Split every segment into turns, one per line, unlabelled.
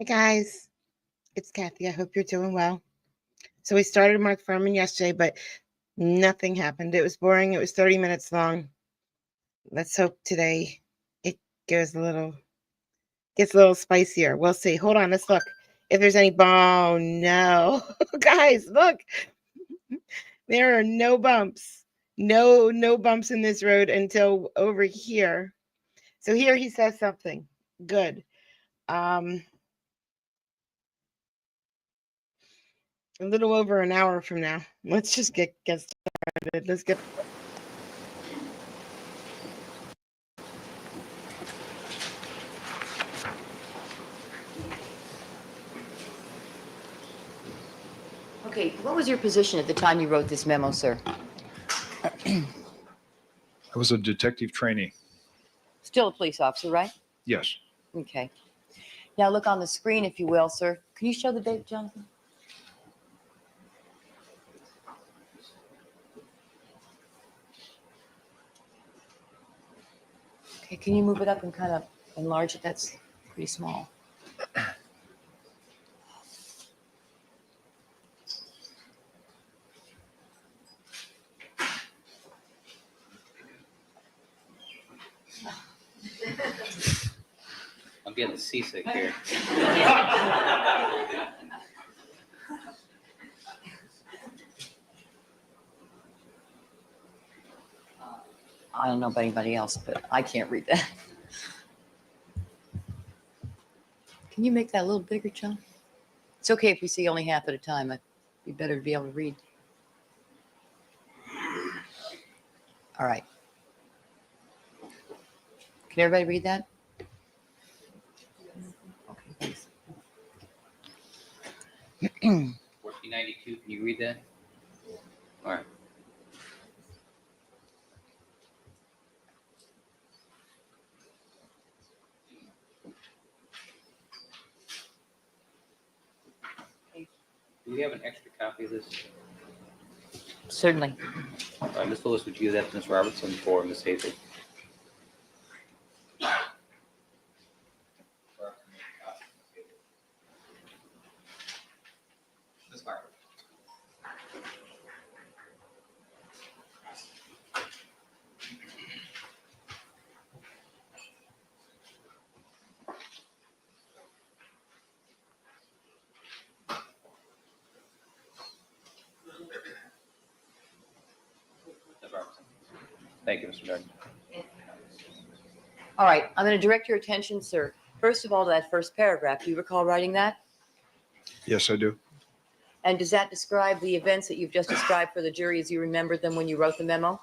Hey guys, it's Kathy. I hope you're doing well. So we started Mark Furman yesterday, but nothing happened. It was boring. It was 30 minutes long. Let's hope today it gets a little spicier. We'll see. Hold on, let's look. If there's any oh no. Guys, look. There are no bumps. No bumps in this road until over here. So here he says something. Good. A little over an hour from now. Let's just get started. Let's get.
Okay, what was your position at the time you wrote this memo, sir?
I was a detective trainee.
Still a police officer, right?
Yes.
Okay. Now look on the screen, if you will, sir. Can you show the date, Jonathan? Okay, can you move it up and kind of enlarge it? That's pretty small.
I'm getting seasick here.
I don't know about anybody else, but I can't read that. Can you make that a little bigger, John? It's okay if we see only half at a time. It'd be better to be able to read. All right. Can everybody read that? Okay, thanks.
1492, can you read that? All right. Do we have an extra copy of this?
Certainly.
All right, Ms. Lewis, would you give that to Ms. Robertson for Ms. Hazel? Ms. Barber. Ms. Robertson. Thank you, Mr. Darden.
All right, I'm going to direct your attention, sir. First of all, to that first paragraph. Do you recall writing that?
Yes, I do.
And does that describe the events that you've just described for the jury as you remembered them when you wrote the memo?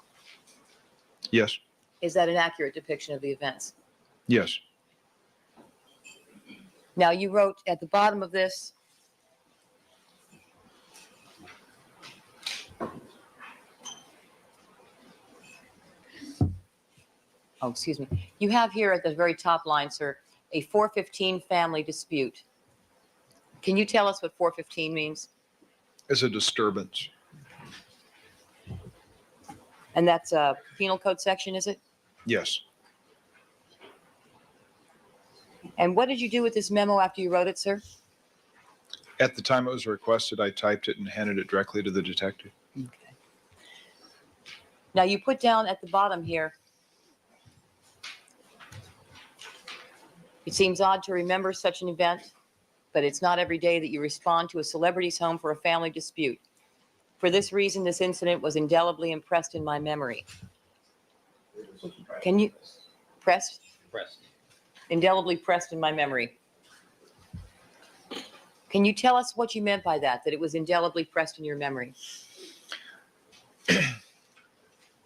Yes.
Is that an accurate depiction of the events?
Yes.
Now, you wrote at the bottom of this, oh, excuse me. You have here at the very top line, sir, a 415 family dispute. Can you tell us what 415 means?
It's a disturbance.
And that's a penal code section, is it?
Yes.
And what did you do with this memo after you wrote it, sir?
At the time it was requested, I typed it and handed it directly to the detective.
Okay. Now, you put down at the bottom here, it seems odd to remember such an event, but it's not every day that you respond to a celebrity's home for a family dispute. For this reason, this incident was indelibly impressed in my memory. Can you press?
Pressed.
Indelibly pressed in my memory. Can you tell us what you meant by that it was indelibly pressed in your memory?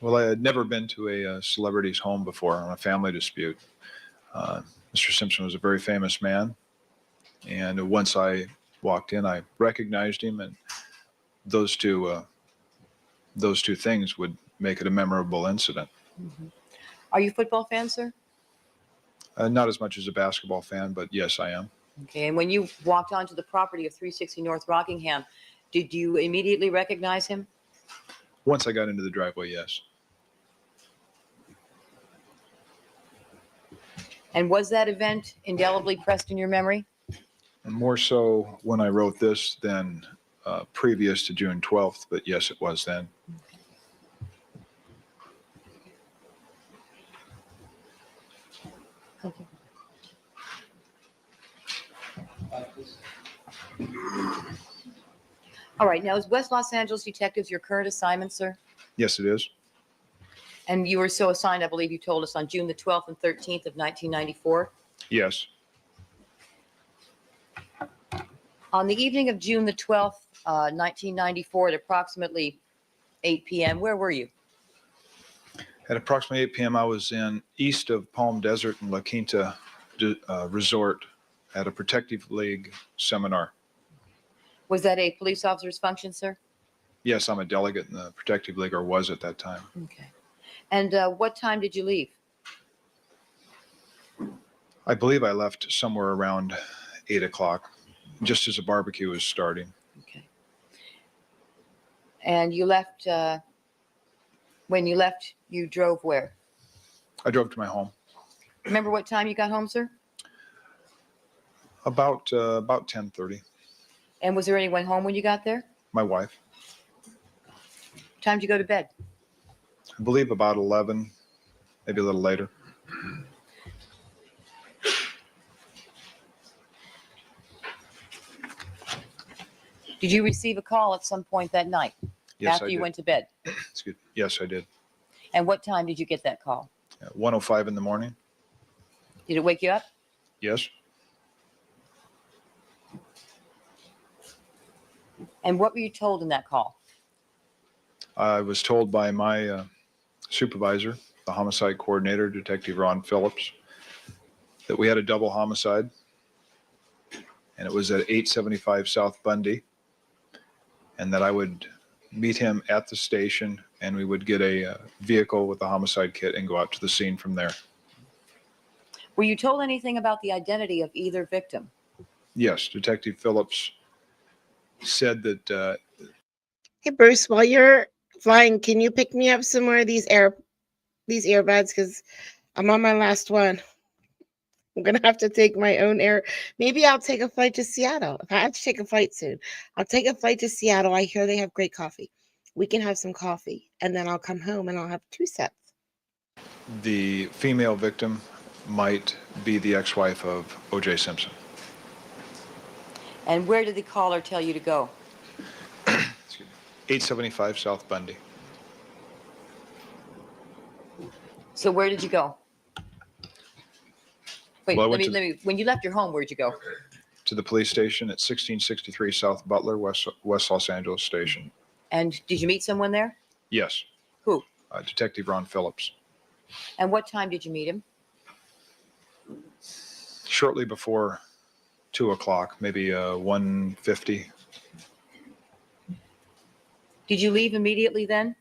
Well, I had never been to a celebrity's home before on a family dispute. Mr. Simpson was a very famous man. And once I walked in, I recognized him, and those two things would make it a memorable incident.
Mm-hmm. Are you a football fan, sir?
Not as much as a basketball fan, but yes, I am.
Okay, and when you walked onto the property of 360 North Rockingham, did you immediately recognize him?
Once I got into the driveway, yes.
And was that event indelibly pressed in your memory?
And more so when I wrote this than previous to June 12th, but yes, it was then.
Okay. All right. Now, is West Los Angeles Detectives your current assignment, sir?
Yes, it is.
And you were so assigned, I believe you told us, on June the 12th and 13th of 1994.
Yes.
On the evening of June the 12th, 1994, at approximately 8 p.m., where were you?
At approximately 8 p.m., I was in east of Palm Desert and La Quinta Resort at a Protective League seminar.
Was that a police officer's function, sir?
Yes, I'm a delegate in the Protective League, or was at that time.
Okay. And what time did you leave?
I believe I left somewhere around 8 o'clock, just as a barbecue was starting.
Okay. And you left, when you left, you drove where?
I drove to my home
Remember what time you got home, sir?
about 10:30.
And was there anyone home when you got there?
My wife,
What time did you go to bed?
I believe about 11, maybe a little later.
Did you receive a call at some point that night
Yes,
after
I
you
did.
went to bed?
Excuse me. Yes, I did.
And what time did you get that call?
At 1:05 in the morning.
Did it wake you up?
Yes.
And what were you told in that call?
I was told by my supervisor, the homicide coordinator, Detective Ron Phillips, that we had a double homicide, and it was at 875 South Bundy, and that I would meet him at the station, and we would get a vehicle with a homicide kit and go out to the scene from there.
Were you told anything about the identity of either victim?
Yes, Detective Phillips said that
Hey Bruce, while you're flying, can you pick me up some more of these earbuds? Because I'm on my last one. I'm gonna have to take my own air. Maybe I'll take a flight to Seattle. If I have to take a flight soon, I'll take a flight to Seattle. I hear they have great coffee. We can have some coffee, and then I'll come home and I'll have 2 sets.
the female victim might be the ex-wife of OJ Simpson.
And where did the caller tell you to go?
875 South Bundy.
So where did you go? Wait,
Well, I
let
went
me, when you left your home, where'd you go?
to the police station at 1663 South Butler, West Los Angeles Station.
And did you meet someone there?
Yes,
Who?
Detective Ron Phillips.
And what time did you meet him?
Shortly before 2 o'clock, maybe 1:50.
Did you leave immediately then?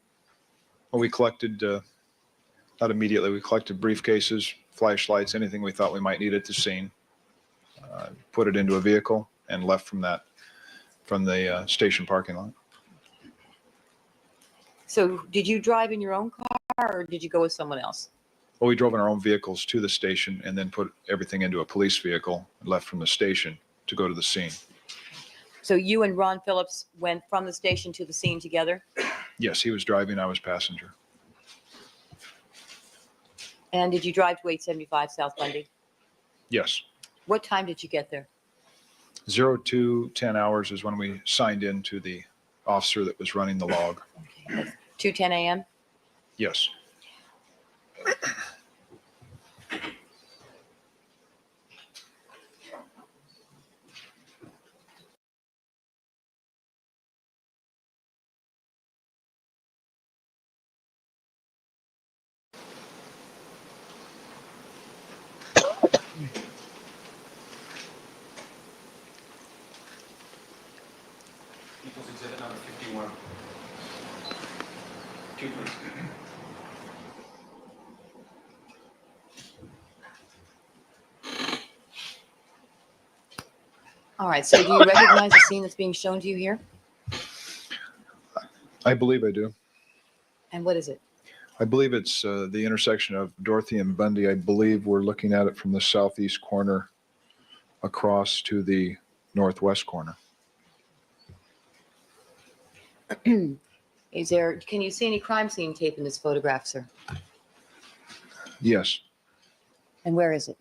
Well, we collected, not immediately, we collected briefcases, flashlights, anything we thought we might need at the scene, put it into a vehicle, and left from the station parking lot.
So did you drive in your own car or did you go with someone else?
Well, we drove in our own vehicles to the station and then put everything into a police vehicle and left from the station to go to the scene.
So you and Ron Phillips went from the station to the scene together?
Yes, he was driving, I was passenger.
And did you drive to 875 South Bundy?
Yes.
What time did you get there?
0 to 10 hours is when we signed in to the officer that was running the log.
2:10 a.m.?
Yes.
People's Exhibit number 51. Two, please.
All right, so do you recognize the scene that's being shown to you here?
I believe I do.
And what is it?
I believe it's the intersection of Dorothy and Bundy. I believe we're looking at it from the southeast corner across to the northwest corner.
Can you see any crime scene tape in this photograph, sir?
Yes,
And where is it?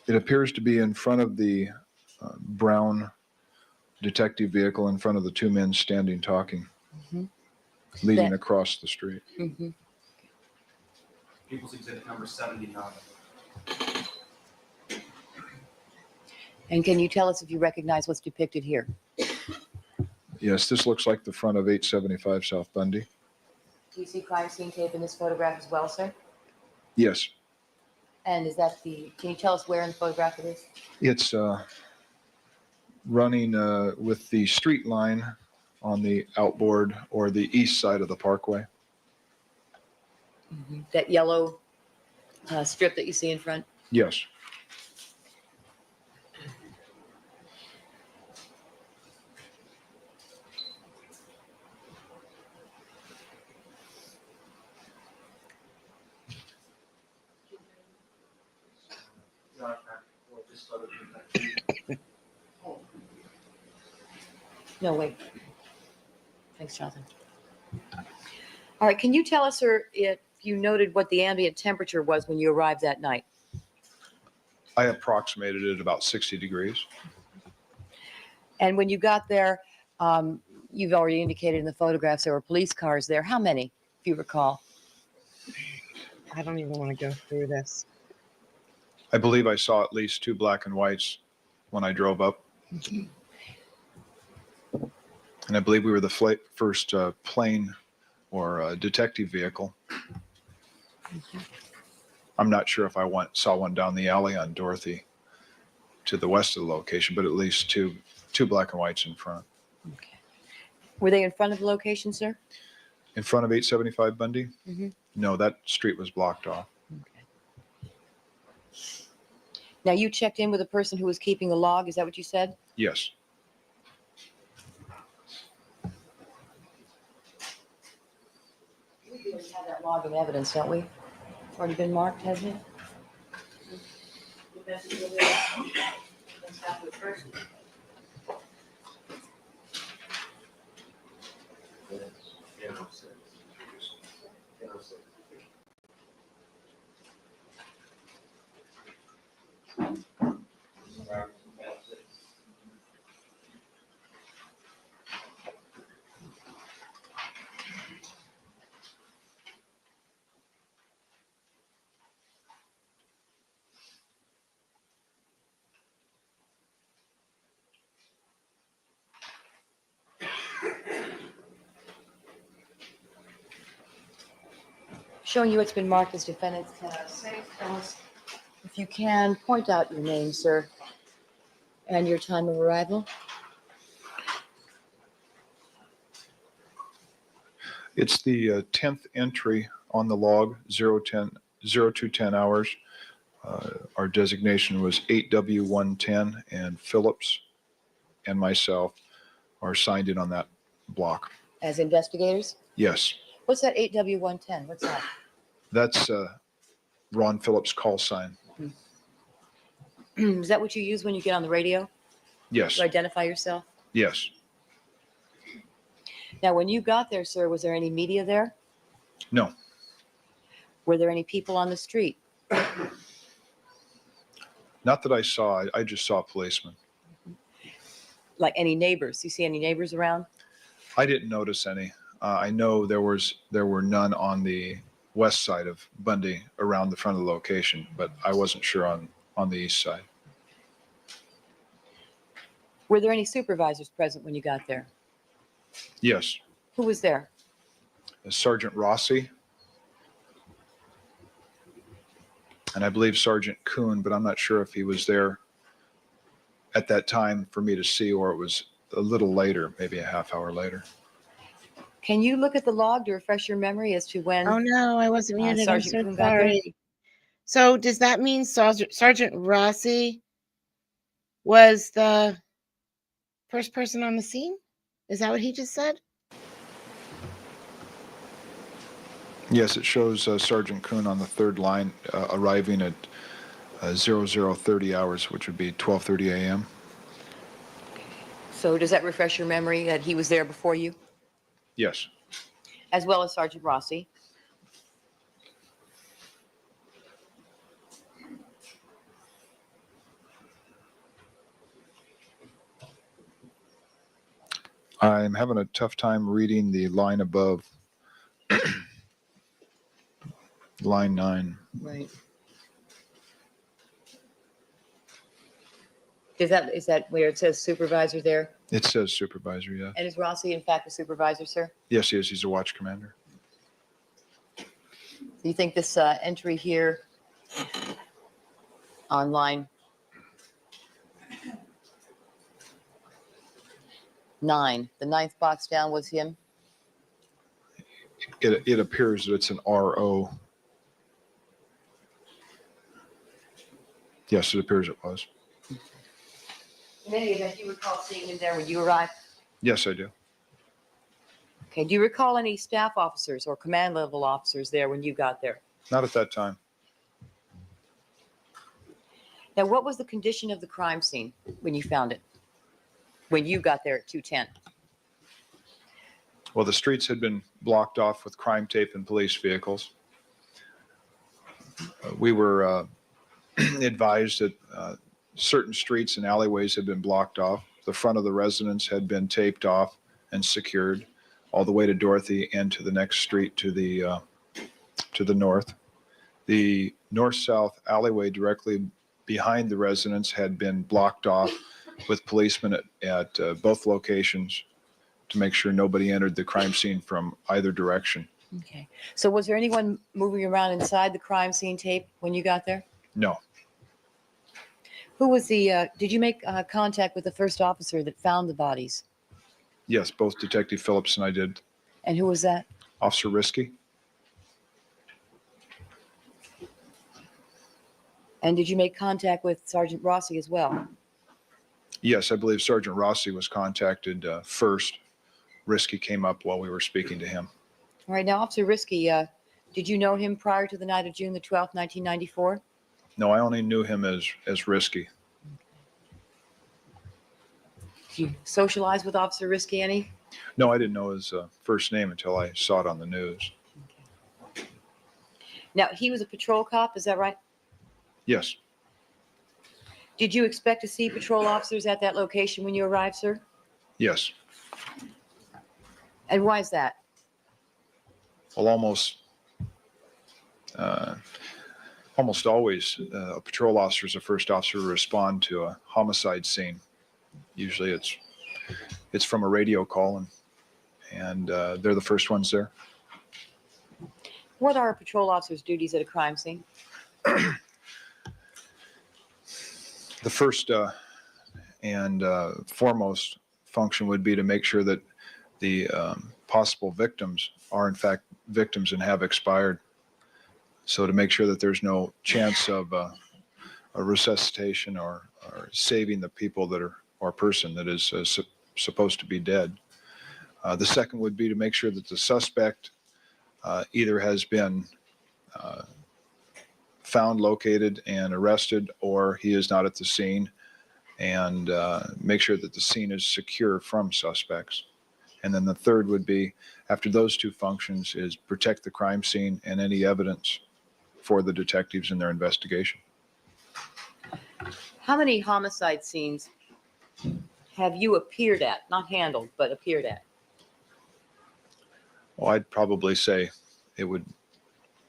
it appears to be in front of the brown detective vehicle, in front of the two men standing talking, leading
That-
across the street.
Mm-hmm.
People's Exhibit number 79.
And can you tell us if you recognize what's depicted here?
Yes, this looks like the front of 875 South Bundy.
Do you see crime scene tape in this photograph as well, sir?
Yes,
And can you tell us where in the photograph it is?
it's running with the street line on the outboard or the east side of the parkway.
That yellow strip that you see in front?
Yes.
No, wait. Thanks, Jonathan. All right, can you tell us, sir, if you noted what the ambient temperature was when you arrived that night?
I approximated it about 60 degrees.
And when you got there, you've already indicated in the photographs there were police cars there. How many, if you recall?
I don't even want to go through this.
I believe I saw at least two black and whites when I drove up. And I believe we were the first plane or detective vehicle. I'm not sure if I saw one down the alley on Dorothy to the west of the location, but at least two black and whites in front.
Okay. Were they in front of the location, sir?
In front of 875 Bundy?
Mhm.
No, that street was blocked off.
Okay. Now, you checked in with a person who was keeping a log. Is that what you said?
Yes.
We already have that log of evidence, don't we? It's already been marked, hasn't it? Showing you what's been marked as defendant's 1006. Tell us, if you can, point out your name, sir, and your time of arrival.
It's the 10th entry on the log, 0210 hours. Our designation was 8W110, and Phillips and myself are signed in on that block.
As investigators?
Yes,
What's that 8W110? What's that?
that's Ron Phillips' call sign.
Is that what you use when you get on the radio
Yes,
to identify yourself?
yes.
Now, when you got there, sir, was there any media there?
No,
Were there any people on the street?
not that I saw. I just saw policemen.
Like any neighbors? You see any neighbors around?
I didn't notice any. I know there were none on the west side of Bundy around the front of the location, but I wasn't sure on the east side.
Were there any supervisors present when you got there?
Yes,
Who was there?
Sergeant Rossi, and I believe Sergeant Kuhn, but I'm not sure if he was there at that time for me to see, or it was a little later, maybe a half hour later.
Can you look at the log to refresh your memory as to when?
Oh no, I wasn't muted. I'm
Sergeant
so
Kuhn got there?
sorry. So does that mean Sergeant Rossi was the first person on the scene? Is that what he just said?
Yes, it shows Sergeant Kuhn on the third line arriving at 0030 hours, which would be 12:30 a.m.
So does that refresh your memory that he was there before you,
Yes.
as well as Sergeant Rossi?
I'm having a tough time reading the line above. Line 9.
Right. Is that where it says supervisor there?
It says supervisor, yes.
And is Rossi in fact a supervisor, sir?
Yes, he is. He's a watch commander.
Do you think this entry here on line 9, the 9th box down was him?
It appears that it's an RO. Yes, it appears it was.
In any event, do you recall seeing him there when you arrived?
Yes, I do.
Okay. Do you recall any staff officers or command level officers there when you got there?
Not at that time.
Now, what was the condition of the crime scene when you found it? When you got there at 2:10?
Well, the streets had been blocked off with crime tape and police vehicles. We were advised that certain streets and alleyways had been blocked off. The front of the residence had been taped off and secured all the way to Dorothy and to the next street to the north. The north-south alleyway directly behind the residence had been blocked off with policemen at both locations to make sure nobody entered the crime scene from either direction.
Okay. So was there anyone moving around inside the crime scene tape when you got there?
No.
Who was did you make contact with the first officer that found the bodies?
Yes, both Detective Phillips and I did.
And who was that?
Officer Risky?
And did you make contact with Sergeant Rossi as well?
Yes, I believe Sergeant Rossi was contacted first. Risky came up while we were speaking to him.
All right. Now, Officer Risky, did you know him prior to the night of June the 12th, 1994?
No, I only knew him as Risky.
Did you socialize with Officer Risky any?
No, I didn't know his first name until I saw it on the news.
Now, he was a patrol cop, is that right?
Yes,
Did you expect to see patrol officers at that location when you arrived, sir?
yes.
And why is that?
Well, almost always a patrol officer is the first officer to respond to a homicide scene. Usually it's from a radio call, and they're the first ones there.
What are a patrol officer's duties at a crime scene?
The first and foremost function would be to make sure that the possible victims are in fact victims and have expired. So to make sure that there's no chance of a resuscitation or saving the people that are, or person that is supposed to be dead. The second would be to make sure that the suspect either has been found, located, and arrested, or he is not at the scene, and make sure that the scene is secure from suspects. And then the third would be, after those two functions, is protect the crime scene and any evidence for the detectives in their investigation.
How many homicide scenes have you appeared at, not handled, but appeared at?
Well, I'd probably say it would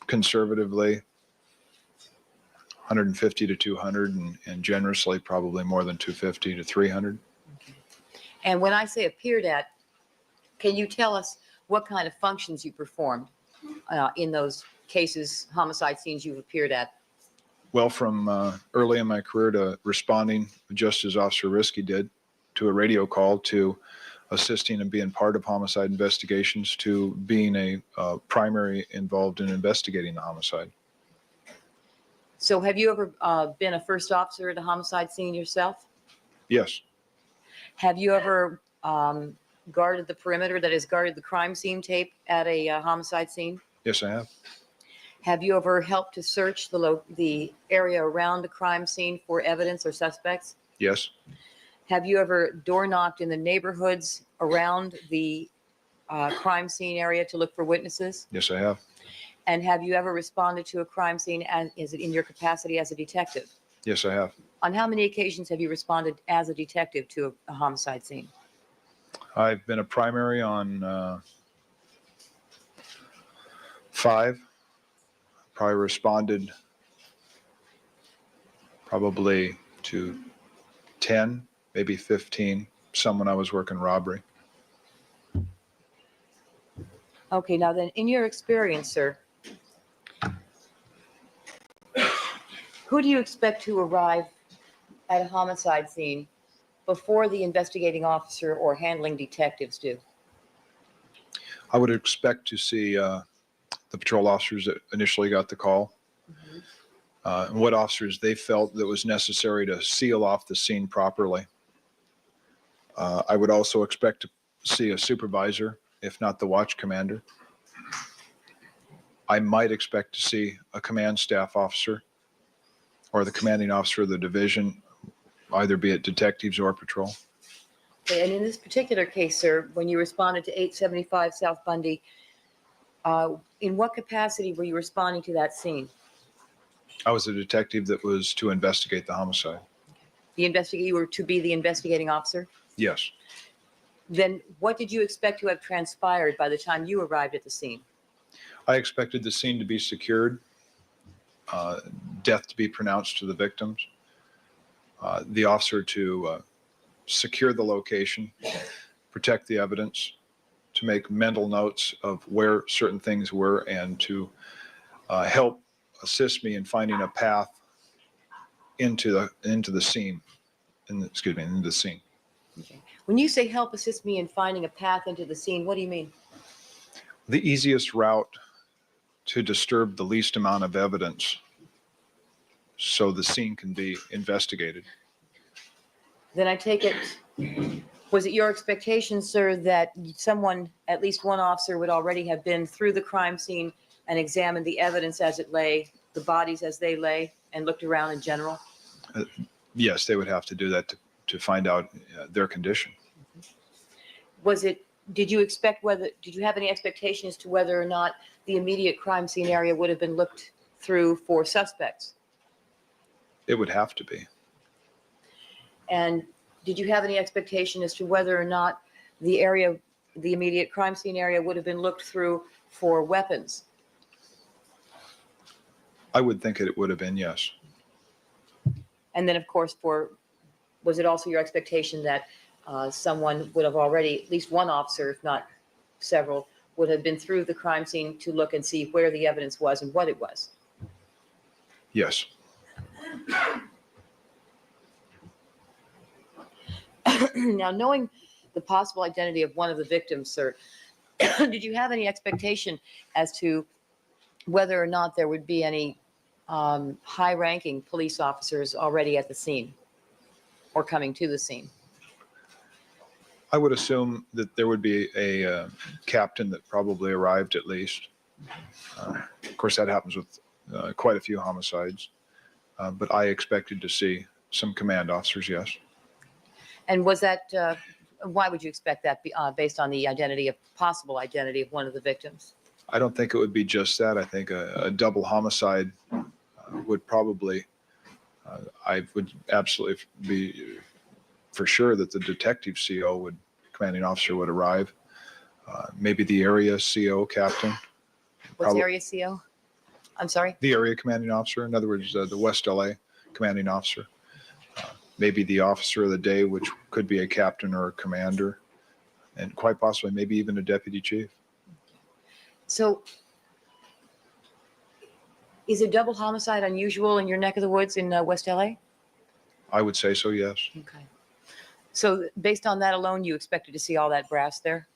conservatively 150 to 200, and generously probably more than 250 to 300.
And when I say appeared at, can you tell us what kind of functions you performed in those cases, homicide scenes you've appeared at?
Well, from early in my career to responding, just as Officer Risky did, to a radio call, to assisting and being part of homicide investigations, to being a primary involved in investigating the homicide.
So have you ever been a first officer at a homicide scene yourself?
Yes,
Have you ever guarded the perimeter, that is guarded the crime scene tape at a homicide scene?
yes, I have.
Have you ever helped to search the area around the crime scene for evidence or suspects?
Yes,
Have you ever door knocked in the neighborhoods around the crime scene area to look for witnesses?
Yes, I have.
And have you ever responded to a crime scene as is it in your capacity as a detective?
Yes, I have.
On how many occasions have you responded as a detective to a homicide scene?
I've been a primary on 5. Probably responded probably to 10, maybe 15. Some when I was working robbery.
Okay, now then, in your experience, sir, who do you expect to arrive at a homicide scene before the investigating officer or handling detectives do?
I would expect to see the patrol officers that initially got the call, and what officers they felt that was necessary to seal off the scene properly. I would also expect to see a supervisor, if not the watch commander. I might expect to see a command staff officer or the commanding officer of the division, either be it detectives or patrol.
Okay, and in this particular case, sir, when you responded to 875 South Bundy, in what capacity were you responding to that scene?
I was a detective that was to investigate the homicide.
You were to be the investigating officer?
Yes.
Then what did you expect to have transpired by the time you arrived at the scene?
I expected the scene to be secured, death to be pronounced to the victims, the officer to secure the location, protect the evidence, to make mental notes of where certain things were, and to help assist me in finding a path into the scene. Into the scene.
Okay. When you say help assist me in finding a path into the scene, what do you mean?
The easiest route to disturb the least amount of evidence so the scene can be investigated.
Then I take it, was it your expectation, sir, that someone, at least one officer, would already have been through the crime scene and examined the evidence as it lay, the bodies as they lay, and looked around in general?
Yes, they would have to do that to find out their condition.
Did you have any expectation as to whether or not the immediate crime scene area would have been looked through for suspects?
It would have to be.
And did you have any expectation as to whether or not the immediate crime scene area would have been looked through for weapons?
I would think it would have been, yes.
And then, of course, was it also your expectation that someone would have already, at least one officer, if not several, would have been through the crime scene to look and see where the evidence was and what it was?
Yes.
Now, knowing the possible identity of one of the victims, sir, did you have any expectation as to whether or not there would be any high-ranking police officers already at the scene or coming to the scene?
I would assume that there would be a captain that probably arrived at least. Of course, that happens with quite a few homicides. But I expected to see some command officers, yes.
And was that, why would you expect that based on the possible identity of one of the victims?
I don't think it would be just that. I think a double homicide would probably, I would absolutely be for sure that the detective CO commanding officer would arrive. Maybe the area CO captain.
What's area CO? I'm sorry?
The area commanding officer. In other words, the West LA commanding officer. Maybe the officer of the day, which could be a captain or a commander, and quite possibly maybe even a deputy chief.
So is a double homicide unusual in your neck of the woods in West LA?
I would say so, yes.
Okay. So based on that alone, you expected to see all that brass there?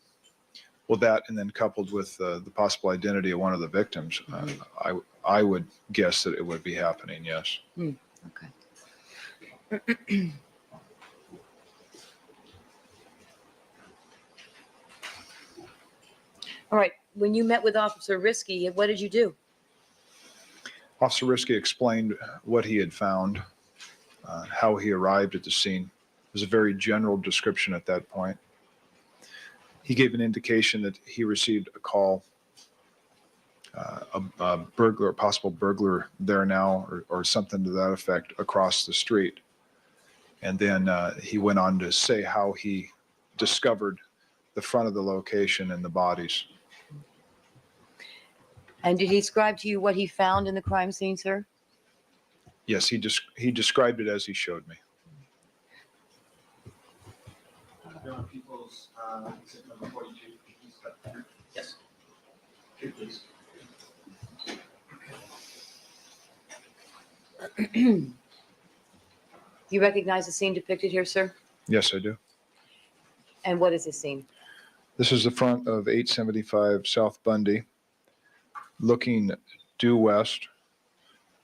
Well, that, and then coupled with the possible identity of one of the victims, I would guess that it would be happening, yes.
Okay. All right. When you met with Officer Risky, what did you do?
Officer Risky explained what he had found, how he arrived at the scene, was a very general description at that point. He gave an indication that he received a call, a burglar, a possible burglar there now, or something to that effect across the street. And then he went on to say how he discovered the front of the location and the bodies.
And did he describe to you what he found in the crime scene, sir?
Yes, he described it as he showed me.
There are people's, exhibit number 42.
Yes.
Here, please.
You recognize the scene depicted here, sir?
Yes, I do.
And what is this scene?
This is the front of 875 South Bundy, looking due west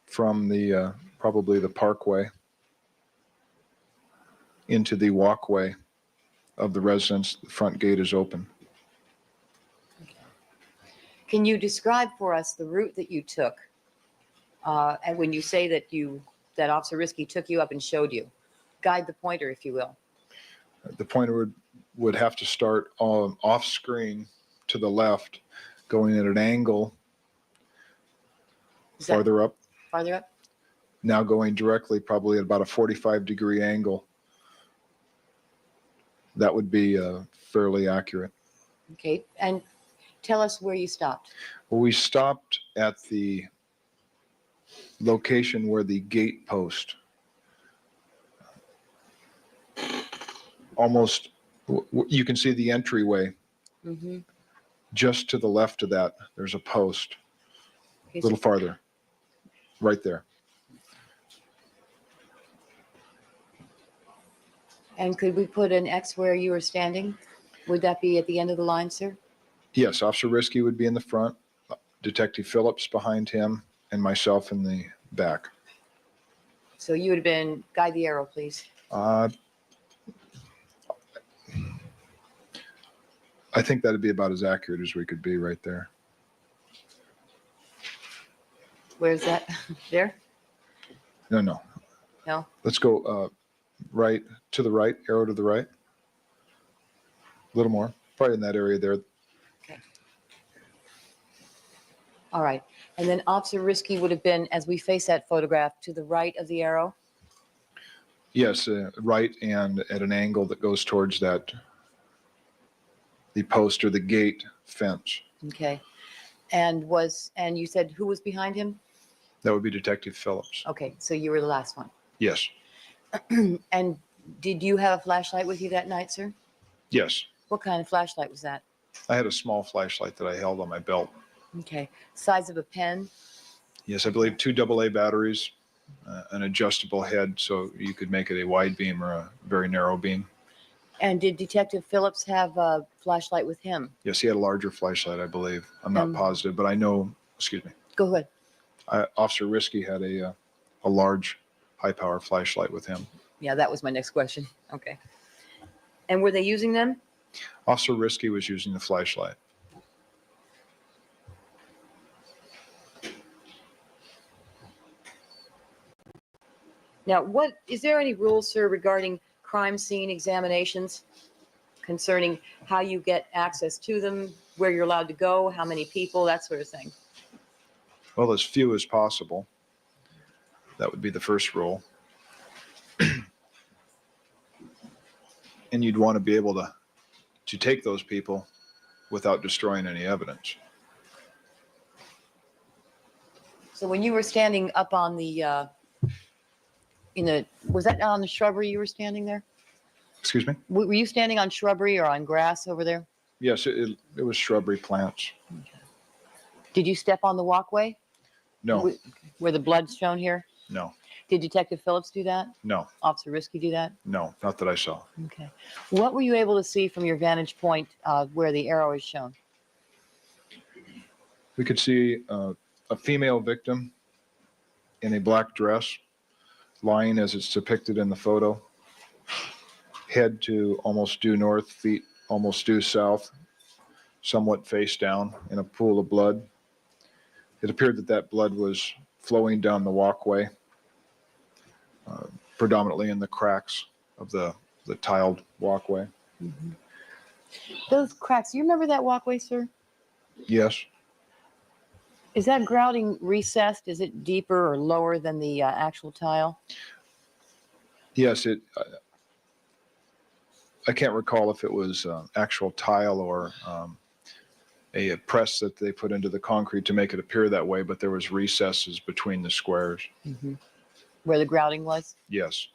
from the probably the parkway into the walkway of the residence. The front gate is open.
Can you describe for us the route that you took? And when you say that Officer Risky took you up and showed you, guide the pointer, if you will.
The pointer would have to start off screen to the left, going at an angle
Is that
farther up,
farther up?
now going directly probably at about a 45-degree angle. That would be fairly accurate.
Okay. And tell us where you stopped.
Well, we stopped at the location where the gate post, almost, you can see the entryway.
Mm-hmm.
Just to the left of that, there's a post,
Okay,
a little farther, right there.
and could we put an X where you were standing? Would that be at the end of the line, sir?
Yes, Officer Risky would be in the front, Detective Phillips behind him, and myself in the back.
So you would have been, guide the arrow, please.
I think that'd be about as accurate as we could be right there.
Where's that? There?
No, no.
No?
Let's go right to the right, arrow to the right. A little more, probably in that area there.
All right. And then Officer Risky would have been, as we face that photograph, to the right of the arrow?
Yes, right, and at an angle that goes towards that, the post or the gate fence.
Okay. And you said who was behind him?
That would be Detective Phillips.
Okay, so you were the last one.
Yes,
And did you have a flashlight with you that night, sir?
yes.
What kind of flashlight was that?
I had a small flashlight that I held on my belt.
Okay. Size of a pen?
Yes, I believe 2 AA batteries, an adjustable head, so you could make it a wide beam or a very narrow beam.
And did Detective Phillips have a flashlight with him?
Yes, he had a larger flashlight, I believe. I'm not positive, but I know, excuse me,
Go ahead.
Officer Risky had a large high-power flashlight with him.
Yeah, that was my next question. Okay. And were they using them?
Officer Risky was using the flashlight.
Now, is there any rules, sir, regarding crime scene examinations concerning how you get access to them, where you're allowed to go, how many people, that sort of thing?
Well, as few as possible. That would be the first rule. And you'd want to be able to take those people without destroying any evidence.
So when you were standing up on the, was that on the shrubbery you were standing there?
Excuse me?
Were you standing on shrubbery or on grass over there?
Yes, it was shrubbery plants.
Did you step on the walkway?
No,
Where the blood's shown here?
no,
Did Detective Phillips do that?
no,
Officer Risky do that?
no, not that I saw.
Okay. What were you able to see from your vantage point where the arrow is shown?
We could see a female victim in a black dress lying as it's depicted in the photo. Head to almost due north, feet almost due south, somewhat face down in a pool of blood. It appeared that blood was flowing down the walkway, predominantly in the cracks of the the tiled walkway.
Those cracks, you remember that walkway, sir?
Yes.
Is that grouting recessed? Is it deeper or lower than the actual tile?
Yes, I can't recall if it was actual tile or a press that they put into the concrete to make it appear that way, but there was recesses between the squares.
Where the grouting was?
Yes.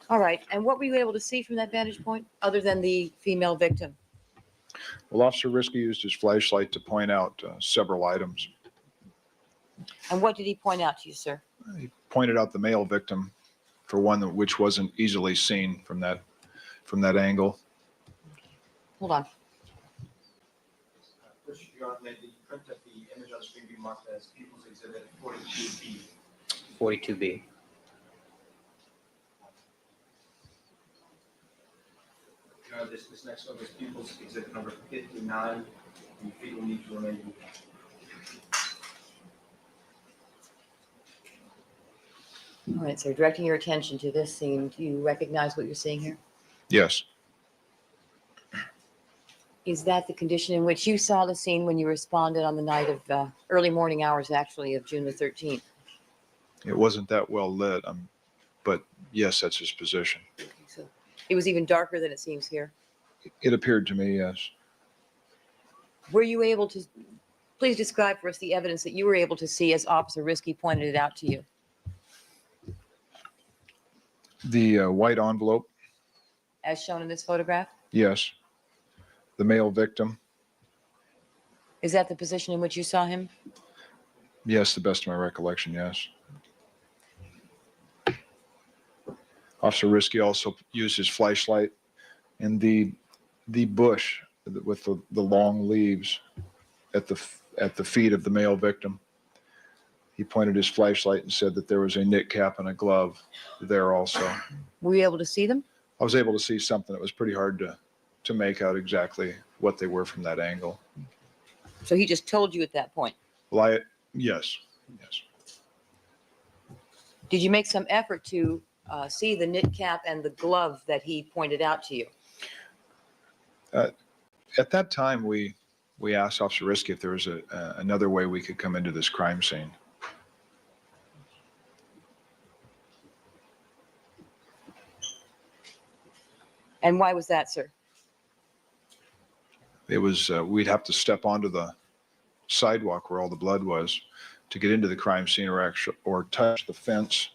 All right. And what were you able to see from that vantage point other than the female victim?
Well, Officer Risky used his flashlight to point out several items.
And what did he point out to you, sir?
He pointed out the male victim for one which wasn't easily seen from that angle.
Hold on.
First, Your Honor, may the print of the image on the screen be marked as People's Exhibit 42B.
42B.
Your Honor, this next one is People's Exhibit number 59. The feet will need to remain.
All right, sir. Directing your attention to this scene, do you recognize what you're seeing here?
Yes.
Is that the condition in which you saw the scene when you responded on the night of early morning hours, actually, of June the 13th?
It wasn't that well lit, but yes, that's his position.
Okay, so it was even darker than it seems here.
It appeared to me, yes.
Were you able to, please describe for us the evidence that you were able to see as Officer Risky pointed it out to you?
The white envelope,
As shown in this photograph?
yes. The male victim,
Is that the position in which you saw him?
yes, to the best of my recollection, yes. Officer Risky also used his flashlight in the bush with the long leaves at the feet of the male victim. He pointed his flashlight and said that there was a knit cap and a glove there also.
Were you able to see them?
I was able to see something that was pretty hard to make out exactly what they were from that angle.
So he just told you at that point.
Well, yes.
Did you make some effort to see the knit cap and the glove that he pointed out to you?
At that time, we asked Officer Risky if there was another way we could come into this crime scene.
And why was that, sir?
It was we'd have to step onto the sidewalk where all the blood was to get into the crime scene, or touch the fence,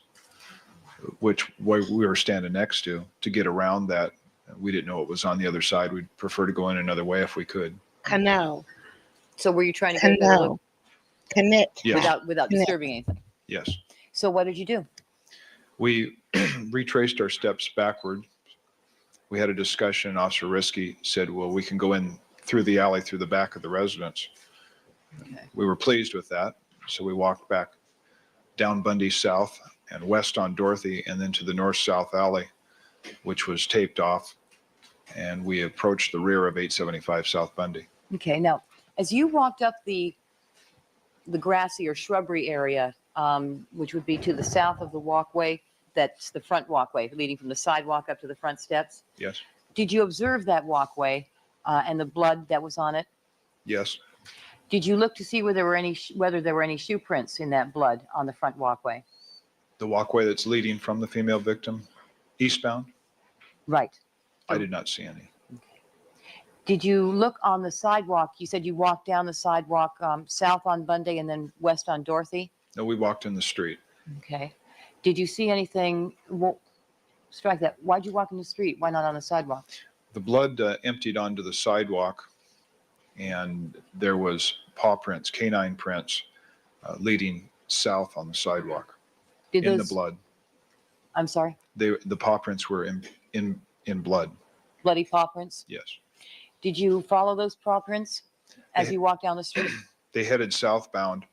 which we were standing next to get around that. We didn't know what was on the other side. We'd prefer to go in another way if we could.
Canal.
So were you trying to get a better
Canal.
look
Connect.
Yes.
without disturbing anything?
Yes.
So what did you do?
We retraced our steps backward. We had a discussion. Officer Risky said, well, we can go in through the alley through the back of the residence.
Okay.
We were pleased with that. So we walked back down Bundy South and west on Dorothy, and then to the north-south alley, which was taped off. And we approached the rear of 875 South Bundy.
Okay. Now, as you walked up the grassy or shrubbery area, which would be to the south of the walkway, that's the front walkway leading from the sidewalk up to the front steps.
Yes.
Did you observe that walkway and the blood that was on it?
Yes.
Did you look to see whether there were any shoe prints in that blood on the front walkway?
The walkway that's leading from the female victim eastbound,
Right.
I did not see any.
Did you look on the sidewalk? You said you walked down the sidewalk south on Bundy and then west on Dorothy.
No, we walked in the street.
Okay. Did you see anything? Well, strike that. Why'd you walk in the street? Why not on the sidewalk?
The blood emptied onto the sidewalk, and there was paw prints, canine prints, leading south on the sidewalk
Did
in
those,
the blood.
I'm sorry?
The paw prints were in blood.
Bloody paw prints?
Yes.
Did you follow those paw prints as
They-
you walked down the street?
They headed southbound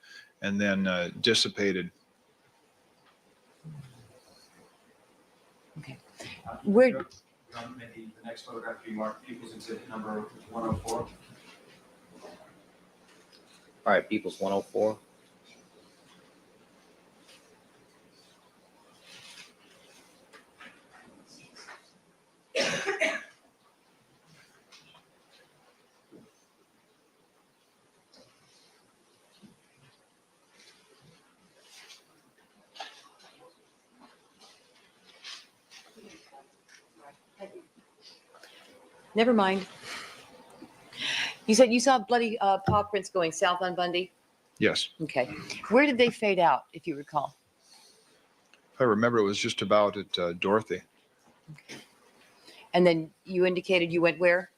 and then dissipated.
Where,
Your Honor, may the next photograph be marked People's Exhibit number 104.
All right, Peoples 104.
Never mind. You said you saw bloody paw prints going south on Bundy?
Yes.
Okay. Where did they fade out, if you recall?
If I remember, it was just about at Dorothy.
And then you indicated you went where?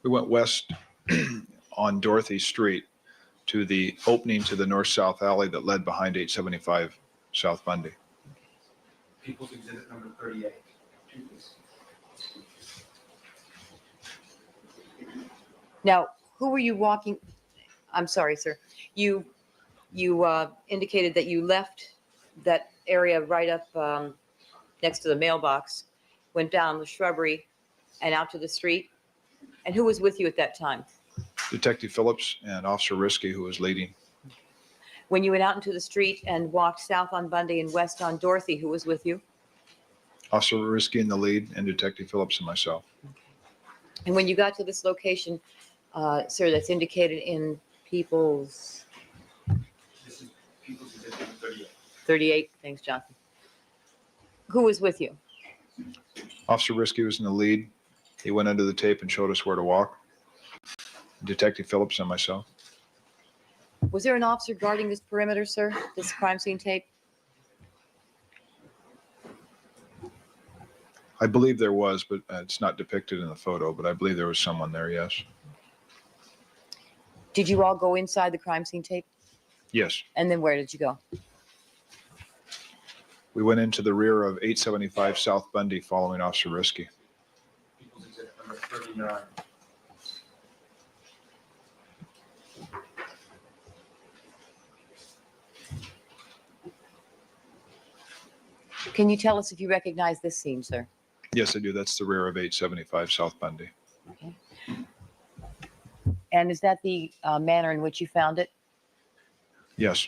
We went west on Dorothy Street to the opening to the north-south alley that led behind 875 South Bundy.
People's Exhibit number 38.
Now, who were you walking? I'm sorry, sir. You indicated that you left that area right up next to the mailbox, went down the shrubbery and out to the street. And who was with you at that time?
Detective Phillips and Officer Risky, who was leading.
When you went out into the street and walked south on Bundy and west on Dorothy, who was with you?
Officer Risky in the lead, and Detective Phillips and myself.
And when you got to this location, sir, that's indicated in People's
This is People's Exhibit number 38.
38, thanks, Jonathan. Who was with you?
Officer Risky was in the lead. He went into the tape and showed us where to walk. Detective Phillips and myself.
Was there an officer guarding this perimeter, sir, this crime scene tape?
I believe there was, but it's not depicted in the photo, but I believe there was someone there, yes.
Did you all go inside the crime scene tape?
Yes.
And then where did you go?
We went into the rear of 875 South Bundy following Officer Risky.
People's Exhibit number 39.
Can you tell us if you recognize this scene, sir?
Yes, I do. That's the rear of 875 South Bundy.
Okay. And is that the manner in which you found it?
Yes.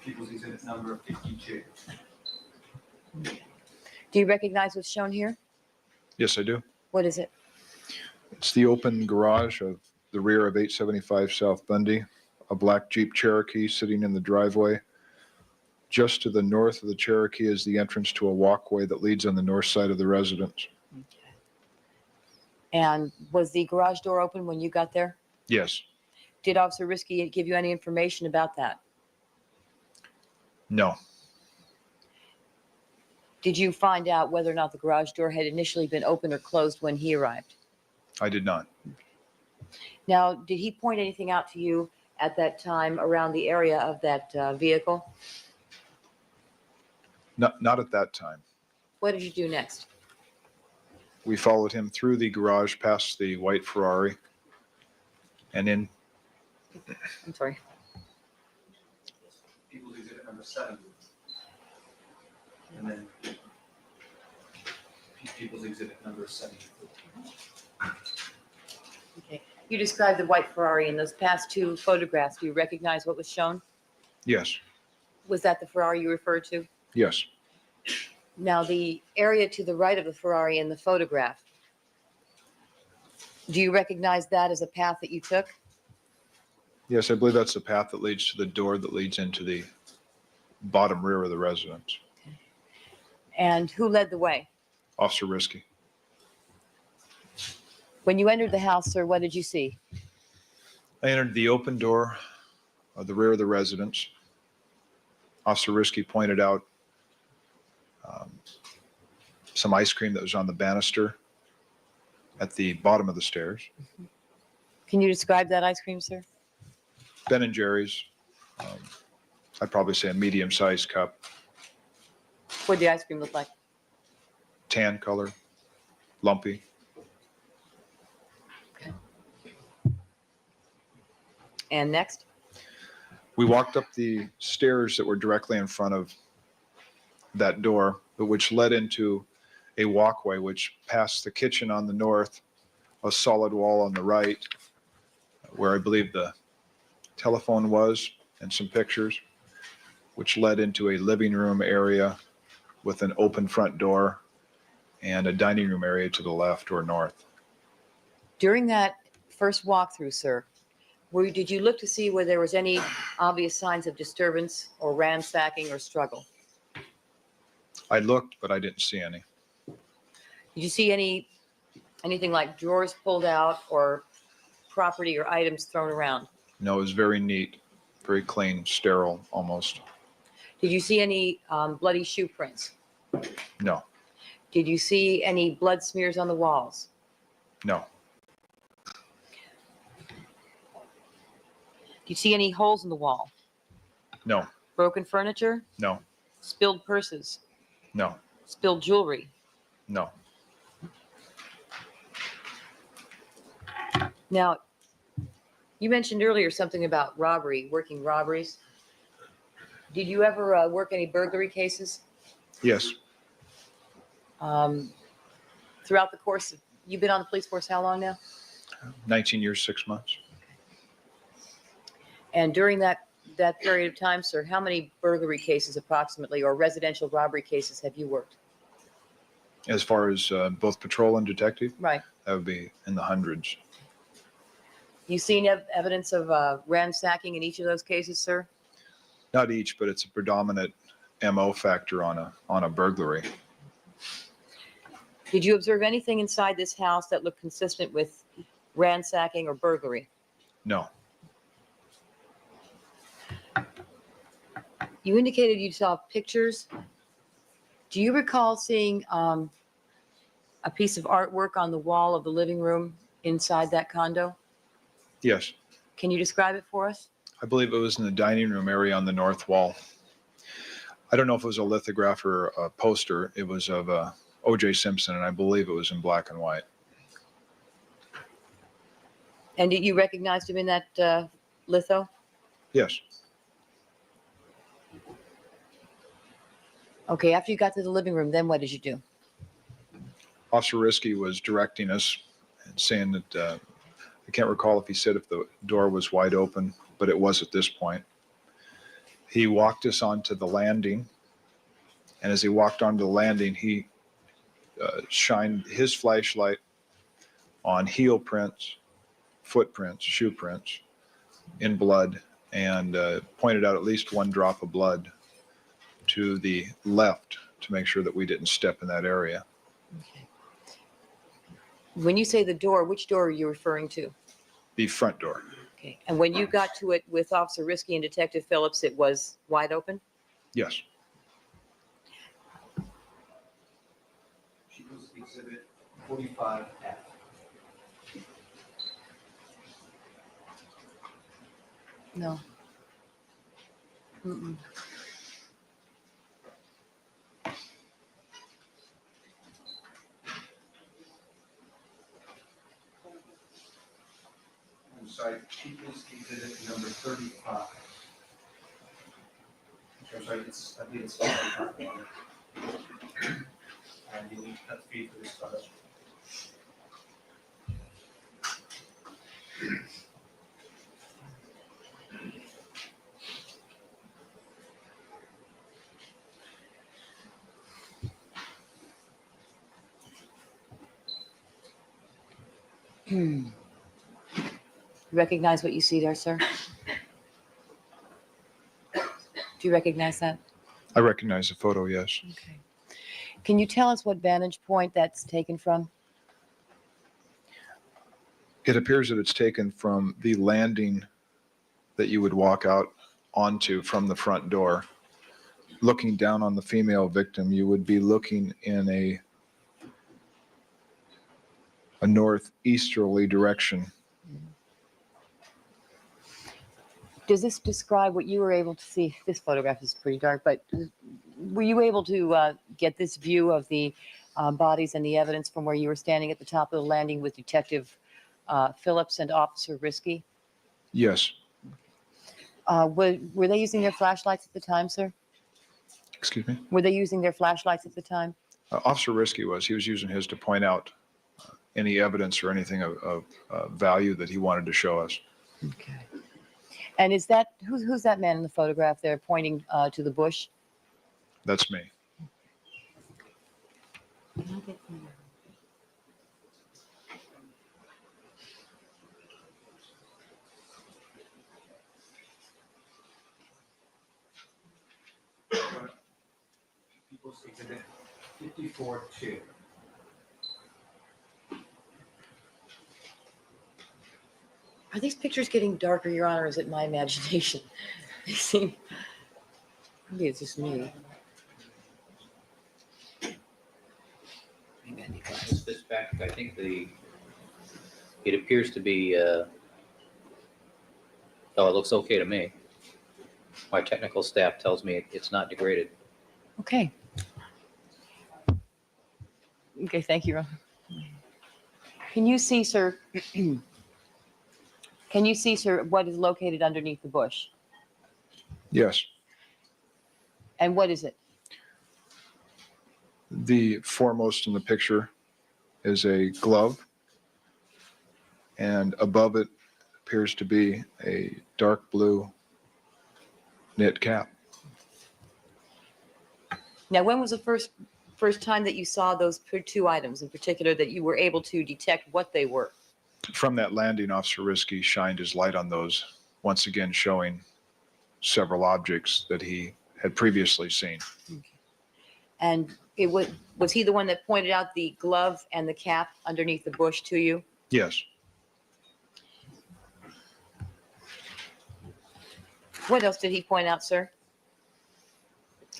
People's Exhibit number 52.
Do you recognize what's shown here?
Yes, I do.
What is it?
It's the open garage of the rear of 875 South Bundy, a black Jeep Cherokee sitting in the driveway. Just to the north of the Cherokee is the entrance to a walkway that leads on the north side of the residence.
Okay. And was the garage door open when you got there?
Yes.
Did Officer Risky give you any information about that?
No.
Did you find out whether or not the garage door had initially been opened or closed when he arrived?
I did not.
Now, did he point anything out to you at that time around the area of that vehicle?
Not at that time.
What did you do next?
We followed him through the garage past the white Ferrari and in.
I'm sorry.
People's Exhibit number 70. And then People's Exhibit number 74.
Okay. You described the white Ferrari in those past two photographs. Do you recognize what was shown?
Yes.
Was that the Ferrari you referred to?
Yes.
Now, the area to the right of the Ferrari in the photograph, do you recognize that as a path that you took?
Yes, I believe that's the path that leads to the door that leads into the bottom rear of the residence.
And who led the way?
Officer Risky.
When you entered the house, sir, what did you see?
I entered the open door of the rear of the residence. Officer Risky pointed out some ice cream that was on the banister at the bottom of the stairs.
Can you describe that ice cream, sir?
Ben and Jerry's. I'd probably say a medium-sized cup,
What did the ice cream look like?
tan color, lumpy.
And next?
We walked up the stairs that were directly in front of that door, but which led into a walkway which passed the kitchen on the north, a solid wall on the right, where I believe the telephone was and some pictures, which led into a living room area with an open front door and a dining room area to the left or north.
During that first walkthrough, sir, did you look to see where there was any obvious signs of disturbance or ransacking or struggle?
I looked, but I didn't see any.
Did you see anything like drawers pulled out or property or items thrown around?
No, it was very neat, very clean, sterile almost.
Did you see any bloody shoe prints?
No,
Did you see any blood smears on the walls?
no,
Do you see any holes in the wall?
no,
Broken furniture?
no,
Spilled purses?
no,
Spilled jewelry?
no.
Now, you mentioned earlier something about robbery, working robberies. Did you ever work any burglary cases?
Yes,
Throughout the course of, you've been on the police force how long now?
19 years, 6 months.
And during that period of time, sir, how many burglary cases approximately or residential robbery cases have you worked?
As far as both patrol and detective,
Right.
that would be in the hundreds.
You seen evidence of ransacking in each of those cases, sir?
Not each, but it's a predominant MO factor on a burglary.
Did you observe anything inside this house that looked consistent with ransacking or burglary?
No,
You indicated you saw pictures. Do you recall seeing a piece of artwork on the wall of the living room inside that condo?
yes.
Can you describe it for us?
I believe it was in the dining room area on the north wall. I don't know if it was a lithograph or a poster. It was of OJ Simpson, and I believe it was in black and white.
And did you recognize him in that litho?
Yes.
Okay, after you got to the living room, then what did you do?
Officer Risky was directing us and saying that I can't recall if he said if the door was wide open, but it was at this point. He walked us onto the landing, and as he walked onto the landing, he shined his flashlight on heel prints, footprints, shoe prints in blood, and pointed out at least one drop of blood to the left to make sure that we didn't step in that area.
Okay. When you say the door, which door are you referring to?
The front door.
Okay. And when you got to it with Officer Risky and Detective Phillips, it was wide open?
Yes.
She was exhibit 45F.
No. Mm-mm.
I'm sorry, she was exhibit number 35. I'm sorry, I think it's 55. And you need to cut the fee for this photo.
You recognize what you see there, sir? Do you recognize that?
I recognize the photo, yes.
Okay. Can you tell us what vantage point that's taken from?
It appears that it's taken from the landing that you would walk out onto from the front door. Looking down on the female victim, you would be looking in a northeasterly direction.
Does this describe what you were able to see? This photograph is pretty dark, but were you able to get this view of the bodies and the evidence from where you were standing at the top of the landing with Detective Phillips and Officer Risky?
Yes.
Were they using their flashlights at the time, sir?
Excuse me?
Were they using their flashlights at the time?
Officer Risky was. He was using his to point out any evidence or anything of value that he wanted to show us.
Okay. And is that, who's that man in the photograph there pointing to the bush?
That's me.
People's Exhibit 54-2.
Are these pictures getting darker, Your Honor? Or is it my imagination? They seem, maybe it's just me.
Maybe I need glasses. This back, I think it appears to be, oh, it looks okay to me. My technical staff tells me it's not degraded.
Okay. Okay, thank you, Your Honor. Can you see, sir, can you see, sir, what is located underneath the bush?
Yes.
And what is it?
The foremost in the picture is a glove, and above it appears to be a dark blue knit cap.
Now, when was the first time that you saw those two items in particular that you were able to detect what they were?
From that landing, Officer Risky shined his light on those, once again showing several objects that he had previously seen.
And it was he the one that pointed out the glove and the cap underneath the bush to you?
Yes.
What else did he point out, sir?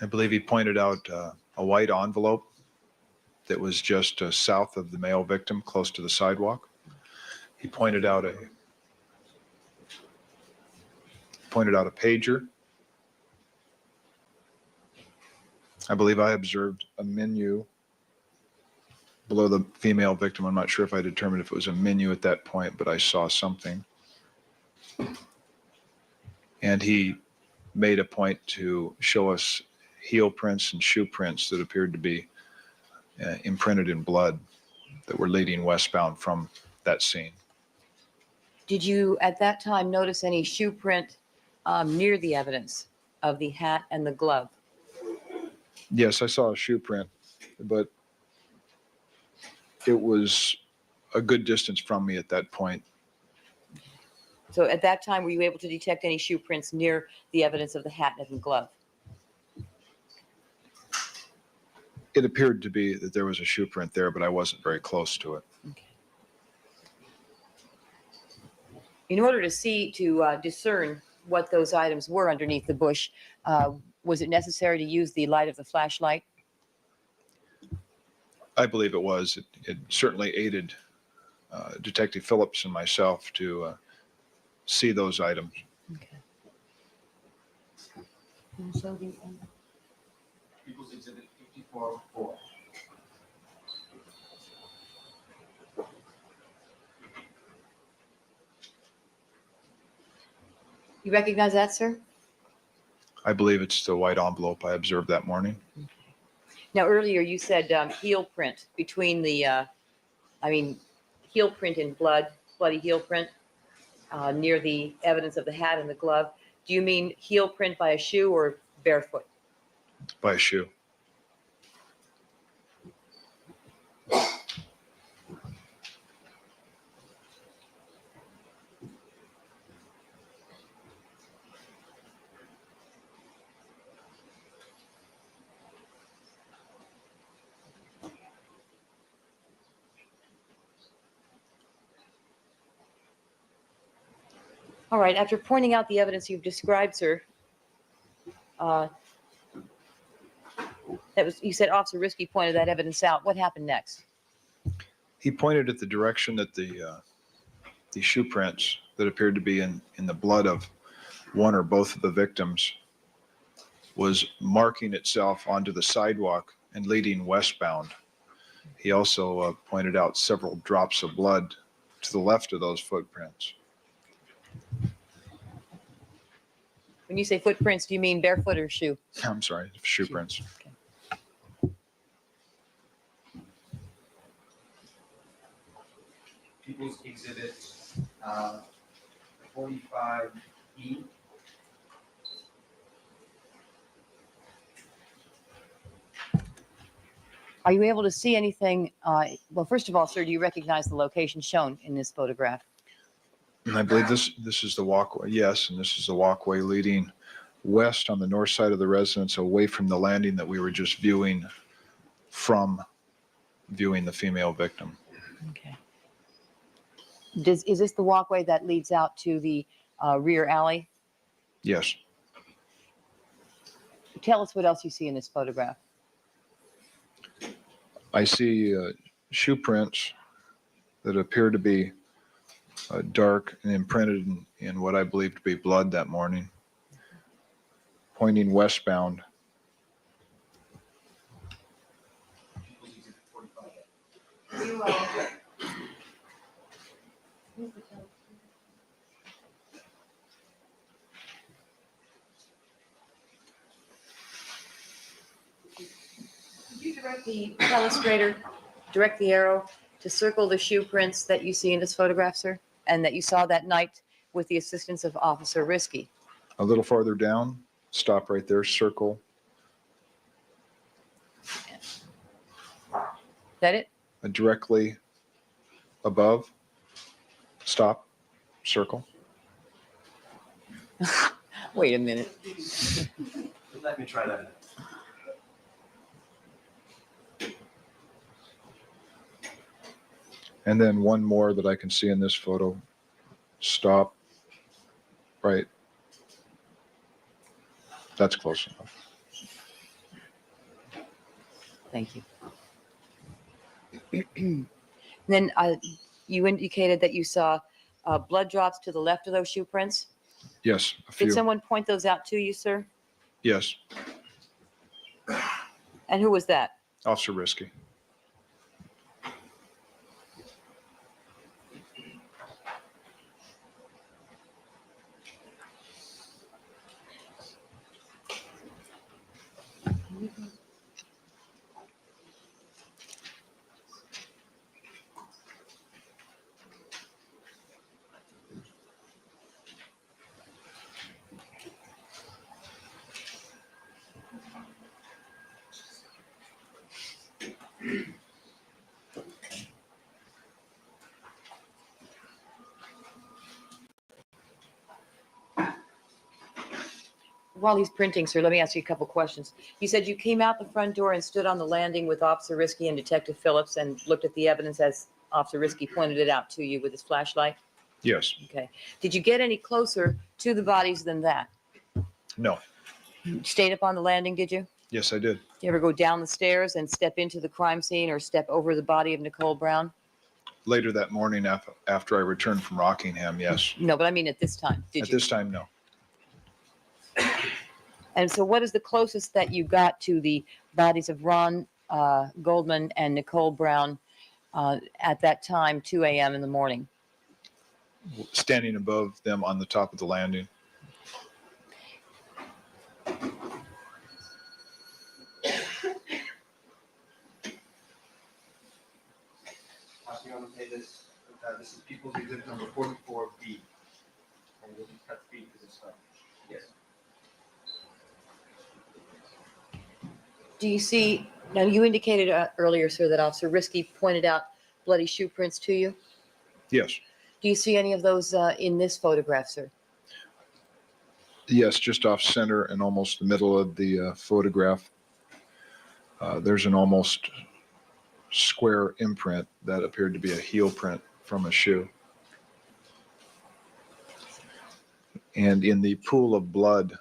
I believe he pointed out a white envelope that was just south of the male victim, close to the sidewalk. He pointed out a pager. I believe I observed a menu below the female victim. I'm not sure if I determined if it was a menu at that point, but I saw something. And he made a point to show us heel prints and shoe prints that appeared to be imprinted in blood that were leading westbound from that scene.
Did you at that time notice any shoe print near the evidence of the hat and the glove?
Yes, I saw a shoe print, but it was a good distance from me at that point.
So at that time, were you able to detect any shoe prints near the evidence of the hat and the glove?
It appeared to be that there was a shoe print there, but I wasn't very close to it.
Okay. In order to discern what those items were underneath the bush, was it necessary to use the light of the flashlight?
I believe it was. It certainly aided Detective Phillips and myself to see those items.
Okay. And so
People's Exhibit 54-4.
you recognize that, sir?
I believe it's the white envelope I observed that morning.
Now, earlier you said heel print between the, heel print in blood, bloody heel print near the evidence of the hat and the glove. Do you mean heel print by a shoe or barefoot?
By a shoe.
All right. After pointing out the evidence you've described, sir, you said Officer Risky pointed that evidence out. What happened next?
He pointed at the direction that the shoe prints that appeared to be in the blood of one or both of the victims was marking itself onto the sidewalk and leading westbound. He also pointed out several drops of blood to the left of those footprints.
When you say footprints, do you mean barefoot or shoe?
I'm sorry, shoe prints.
Okay.
People's Exhibit 45B.
Are you able to see anything? Well, first of all, sir, do you recognize the location shown in this photograph?
And I believe this is the walkway. Yes, and this is the walkway leading west on the north side of the residence, away from the landing that we were just viewing the female victim.
Okay. Is this the walkway that leads out to the rear alley?
Yes.
Tell us what else you see in this photograph.
I see shoe prints that appear to be dark and imprinted in what I believe to be blood that morning, pointing westbound.
Could you direct the illustrator, direct the arrow to circle the shoe prints that you see in this photograph, sir, and that you saw that night with the assistance of Officer Risky?
A little farther down, stop right there, circle.
That it?
Directly above, stop, circle.
Wait a minute.
Let me try that.
And then one more that I can see in this photo, stop, right. That's close enough.
Thank you. Then you indicated that you saw blood drops to the left of those shoe prints.
Yes, a
Did
few.
someone point those out to you, sir?
Yes,
And who was that?
Officer Risky.
While he's printing, sir, let me ask you a couple questions. You said you came out the front door and stood on the landing with Officer Risky and Detective Phillips and looked at the evidence as Officer Risky pointed it out to you with his flashlight?
Yes,
Okay. Did you get any closer to the bodies than that?
no,
You stayed up on the landing, did you?
yes, I did.
You ever go down the stairs and step into the crime scene or step over the body of Nicole Brown?
Later that morning after I returned from Rockingham, yes.
No, but I mean at this time, did
At
you?
this time, no.
And so what is the closest that you got to the bodies of Ron Goldman and Nicole Brown at that time, 2 a.m. in the morning?
Standing above them on the top of the landing.
You want to pay this? This is People's Exhibit number 44B. And we'll just cut the B because it's fine. Yes.
Do you see, now you indicated earlier, sir, that Officer Risky pointed out bloody shoe prints to you.
Yes,
Do you see any of those in this photograph, sir?
yes, just off center and almost the middle of the photograph. There's an almost square imprint that appeared to be a heel print from a shoe. And in the pool of blood,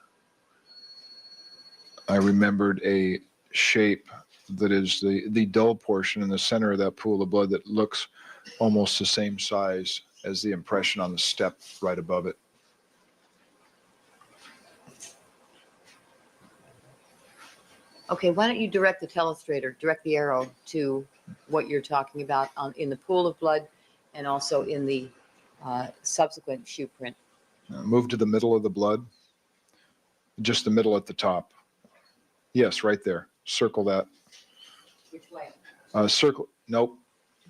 I remembered a shape that is the dull portion in the center of that pool of blood that looks almost the same size as the impression on the step right above it.
Okay, why don't you direct the telestrator, direct the arrow to what you're talking about in the pool of blood and also in the subsequent shoe print.
Move to the middle of the blood, just the middle at the top. Yes, right there. Circle that.
Which way?
Circle. Nope.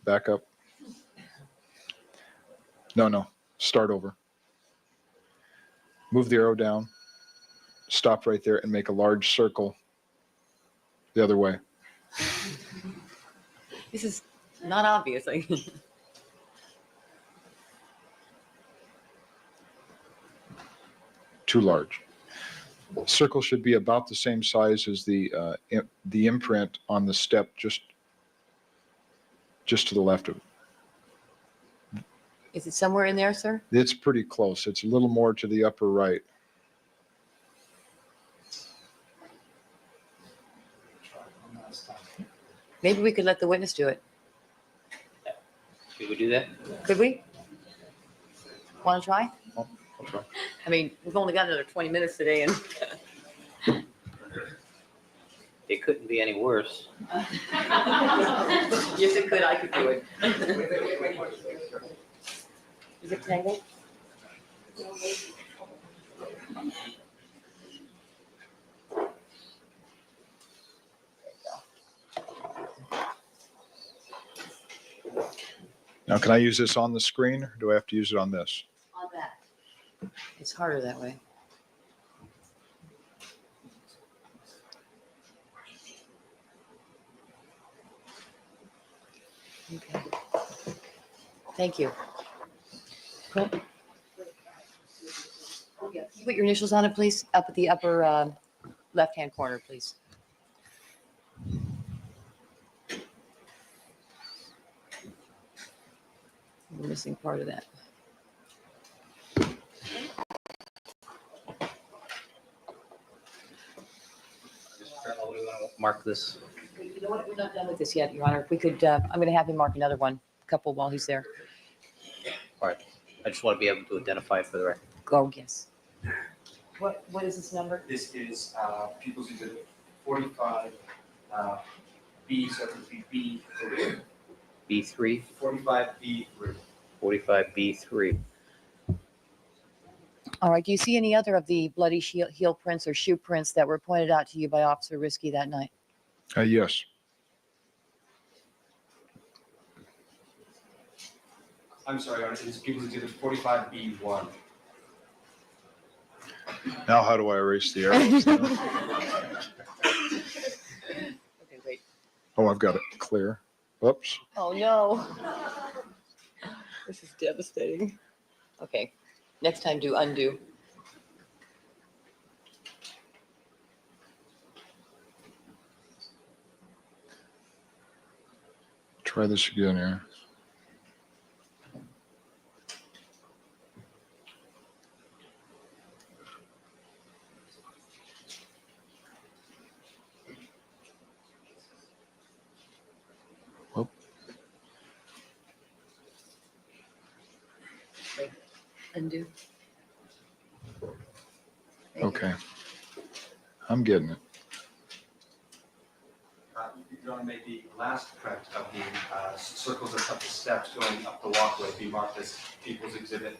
Back up. No. Start over. Move the arrow down, stop right there, and make a large circle the other way.
This is not obvious.
Too large. Circle should be about the same size as the imprint on the step just to the left of it.
Is it somewhere in there, sir?
It's pretty close. It's a little more to the upper right.
Maybe we could let the witness do it.
Should we do that?
Could we? Want to try?
I'll try.
I mean, we've only got another 20 minutes today, and
It couldn't be any worse.
yes, it could. I could do it. Is it tangled?
Now, can I use this on the screen, or do I have to use it on this?
On that. It's harder that way. Okay. Thank you. Cool. Put your initials on it, please, up at the upper left-hand corner, please. We're missing part of that.
Mark this.
You know what? We're not done with this yet, Your Honor. If we could, I'm going to have him mark another one, couple while he's there.
All right. I just want to be able to identify it for the record.
Go, yes. What is this number?
This is People's Exhibit 45, B, so it would be B3,
B3,
45B3.
45B3.
All right. Do you see any other of the bloody heel prints or shoe prints that were pointed out to you by Officer Risky that night?
Yes.
I'm sorry, Your Honor, it's People's Exhibit 45B1.
Now, how do I erase the arrows?
Okay, wait.
Oh, I've got it clear. Whoops.
Oh, no. This is devastating. Okay. Next time, do undo.
Try this again here.
Undo. Thank you.
Okay. I'm getting it.
Your Honor, may the last print of the circles of the steps going up the walkway be marked as People's Exhibit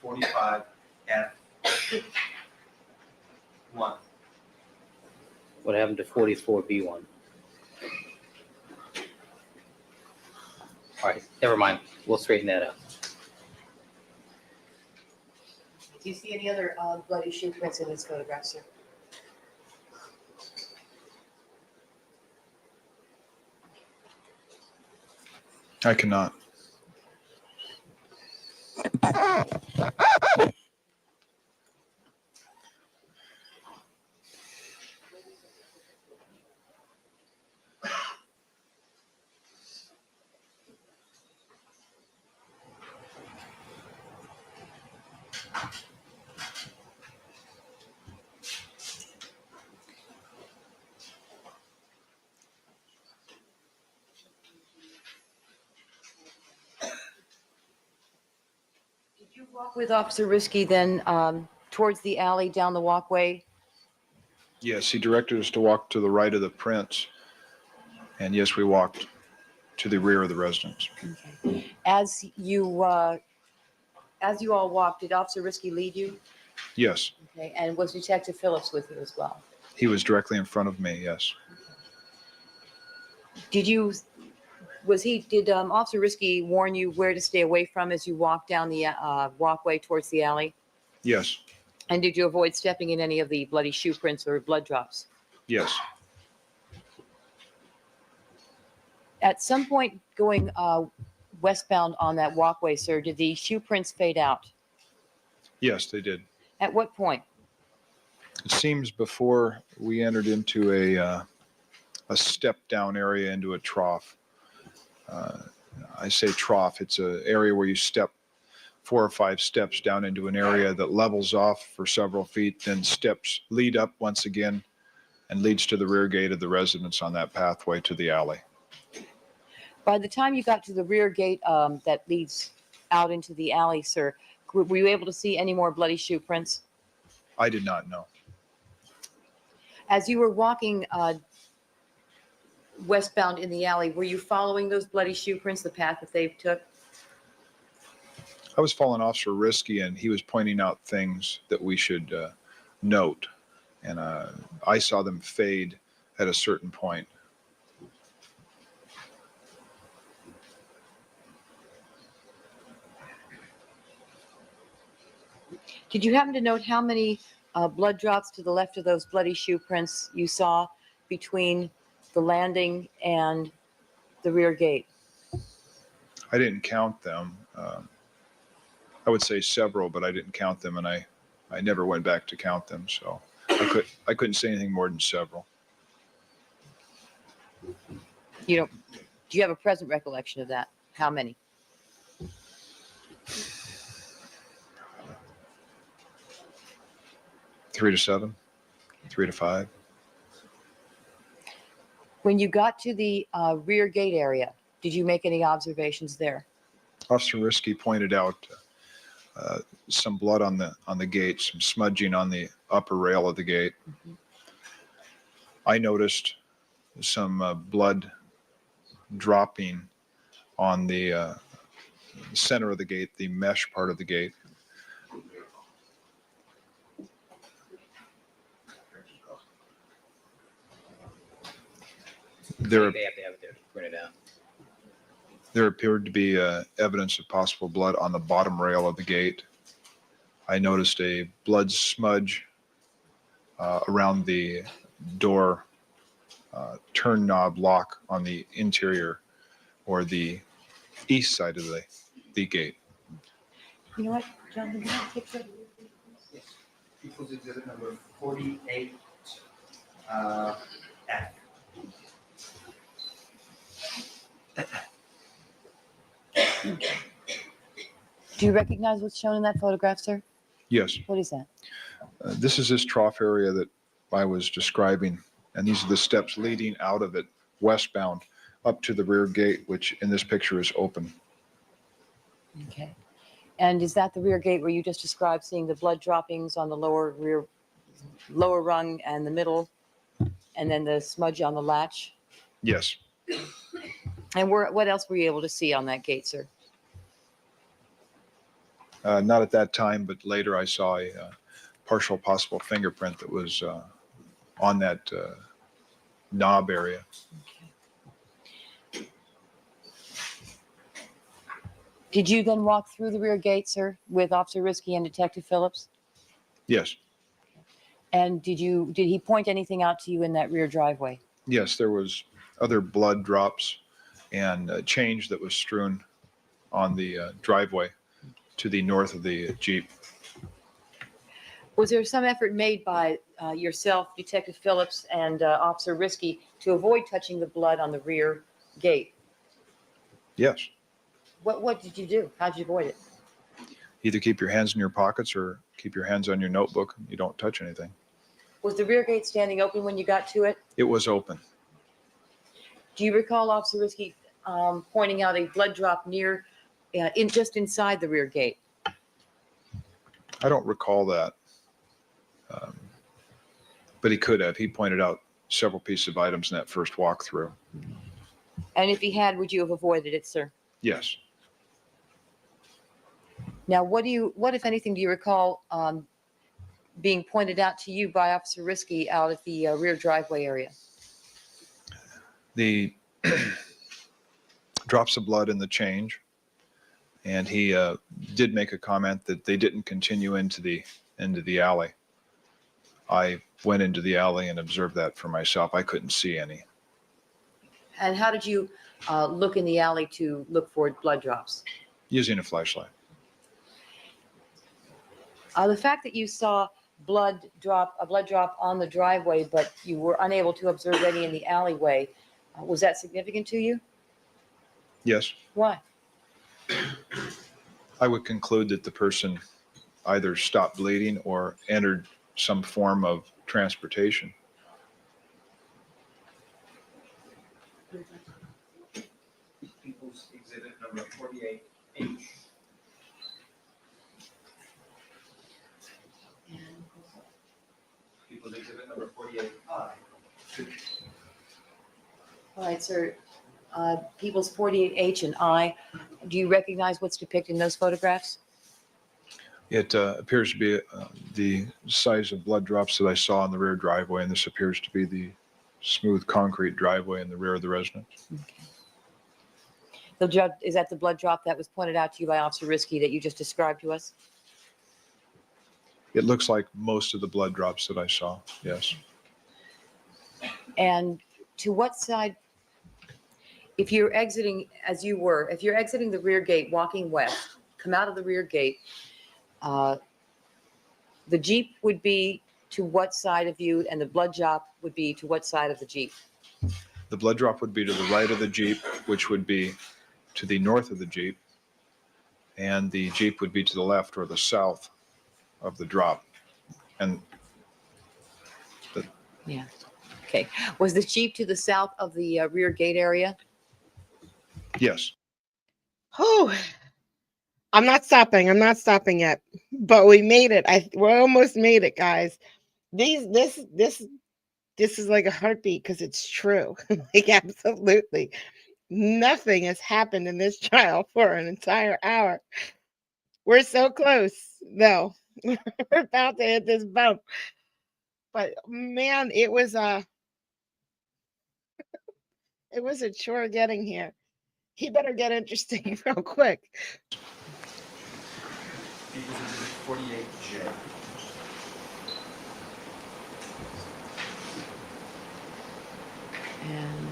45F1.
What happened to 44B1? All right, never mind. We'll straighten that out.
Do you see any other bloody shoe prints in this photograph, sir?
I cannot.
Did you walk with Officer Risky then towards the alley down the walkway?
Yes, he directed us to walk to the right of the prints. And yes, we walked to the rear of the residence.
Okay. As you all walked, did Officer Risky lead you?
Yes,
Okay. And was Detective Phillips with you as well?
he was directly in front of me, yes.
Did Officer Risky warn you where to stay away from as you walked down the walkway towards the alley?
Yes,
And did you avoid stepping in any of the bloody shoe prints or blood drops?
Yes.
At some point going westbound on that walkway, sir, did the shoe prints fade out?
Yes, they did.
At what point?
It seems before we entered into a step down area into a trough. I say trough, it's an area where you step 4 or 5 steps down into an area that levels off for several feet, then steps lead up once again and leads to the rear gate of the residence on that pathway to the alley.
By the time you got to the rear gate that leads out into the alley, sir, were you able to see any more bloody shoe prints?
I did not know.
As you were walking westbound in the alley, were you following those bloody shoe prints, the path that they took?
I was following Officer Risky, and he was pointing out things that we should note. And I saw them fade at a certain point.
Did you happen to note how many blood drops to the left of those bloody shoe prints you saw between the landing and the rear gate?
I didn't count them. I would say several, but I didn't count them, and I never went back to count them, so I couldn't say anything more than several.
You don't. Do you have a present recollection of that? How many?
Three to 7, 3 to 5.
When you got to the rear gate area, did you make any observations there?
Officer Risky pointed out some blood on the gate, some smudging on the upper rail of the gate.
Mm-hmm.
I noticed some blood dropping on the center of the gate, the mesh part of the gate.
They have to have it there printed out.
There appeared to be evidence of possible blood on the bottom rail of the gate. I noticed a blood smudge around the door turn knob lock on the interior or the east side of the gate.
You know what, Jonathan, can I take that?
Yes. People's exhibit number 48, F.
Do you recognize what's shown in that photograph, sir?
Yes,
What is that?
this is this trough area that I was describing, and these are the steps leading out of it westbound up to the rear gate, which in this picture is open.
Okay. And is that the rear gate where you just described seeing the blood droppings on the lower rung and the middle, and then the smudge on the latch?
Yes.
And what else were you able to see on that gate, sir?
Not at that time, but later I saw a partial possible fingerprint that was on that knob area.
Did you then walk through the rear gate, sir, with Officer Risky and Detective Phillips?
Yes.
And did he point anything out to you in that rear driveway?
Yes, there was other blood drops and change that was strewn on the driveway to the north of the Jeep.
Was there some effort made by yourself, Detective Phillips, and Officer Risky to avoid touching the blood on the rear gate?
Yes.
What did you do? How did you avoid it?
Either keep your hands in your pockets or keep your hands on your notebook. You don't touch anything.
Was the rear gate standing open when you got to it?
It was open.
Do you recall Officer Risky pointing out a blood drop near, just inside the rear gate?
I don't recall that. But he could have. He pointed out several pieces of items in that first walkthrough.
And if he had, would you have avoided it, sir?
Yes.
Now, what, if anything, do you recall being pointed out to you by Officer Risky out at the rear driveway area?
The drops of blood in the change. And he did make a comment that they didn't continue into the into the alley. I went into the alley and observed that for myself. I couldn't see any.
And how did you look in the alley to look for blood drops?
Using a flashlight.
The fact that you saw a blood drop on the driveway, but you were unable to observe any in the alleyway, was that significant to you?
Yes.
Why?
I would conclude that the person either stopped bleeding or entered some form of transportation.
People's exhibit number 48H. People's exhibit number 48I.
All right, sir. People's 48H and I, do you recognize what's depicted in those photographs?
It appears to be the size of blood drops that I saw in the rear driveway, and this appears to be the smooth concrete driveway in the rear of the residence.
Okay. Is that the blood drop that was pointed out to you by Officer Risky that you just described to us?
It looks like most of the blood drops that I saw, yes.
And to what side, if you're exiting if you're exiting the rear gate, walking west, come out of the rear gate, the Jeep would be to what side of you, and the blood drop would be to what side of the Jeep?
The blood drop would be to the right of the Jeep, which would be to the north of the Jeep, and the Jeep would be to the left or the south of the drop. And
Yeah. Okay. Was the Jeep to the south of the rear gate area?
yes,
Oh, I'm not stopping. I'm not stopping yet. But we made it. We almost made it, guys. This is like a heartbeat because it's true. Like absolutely nothing has happened in this trial for an entire hour. We're so close, though. We're about to hit this bump. But man, it was a chore getting here. He better get interesting real quick.
People's exhibit 48J.
And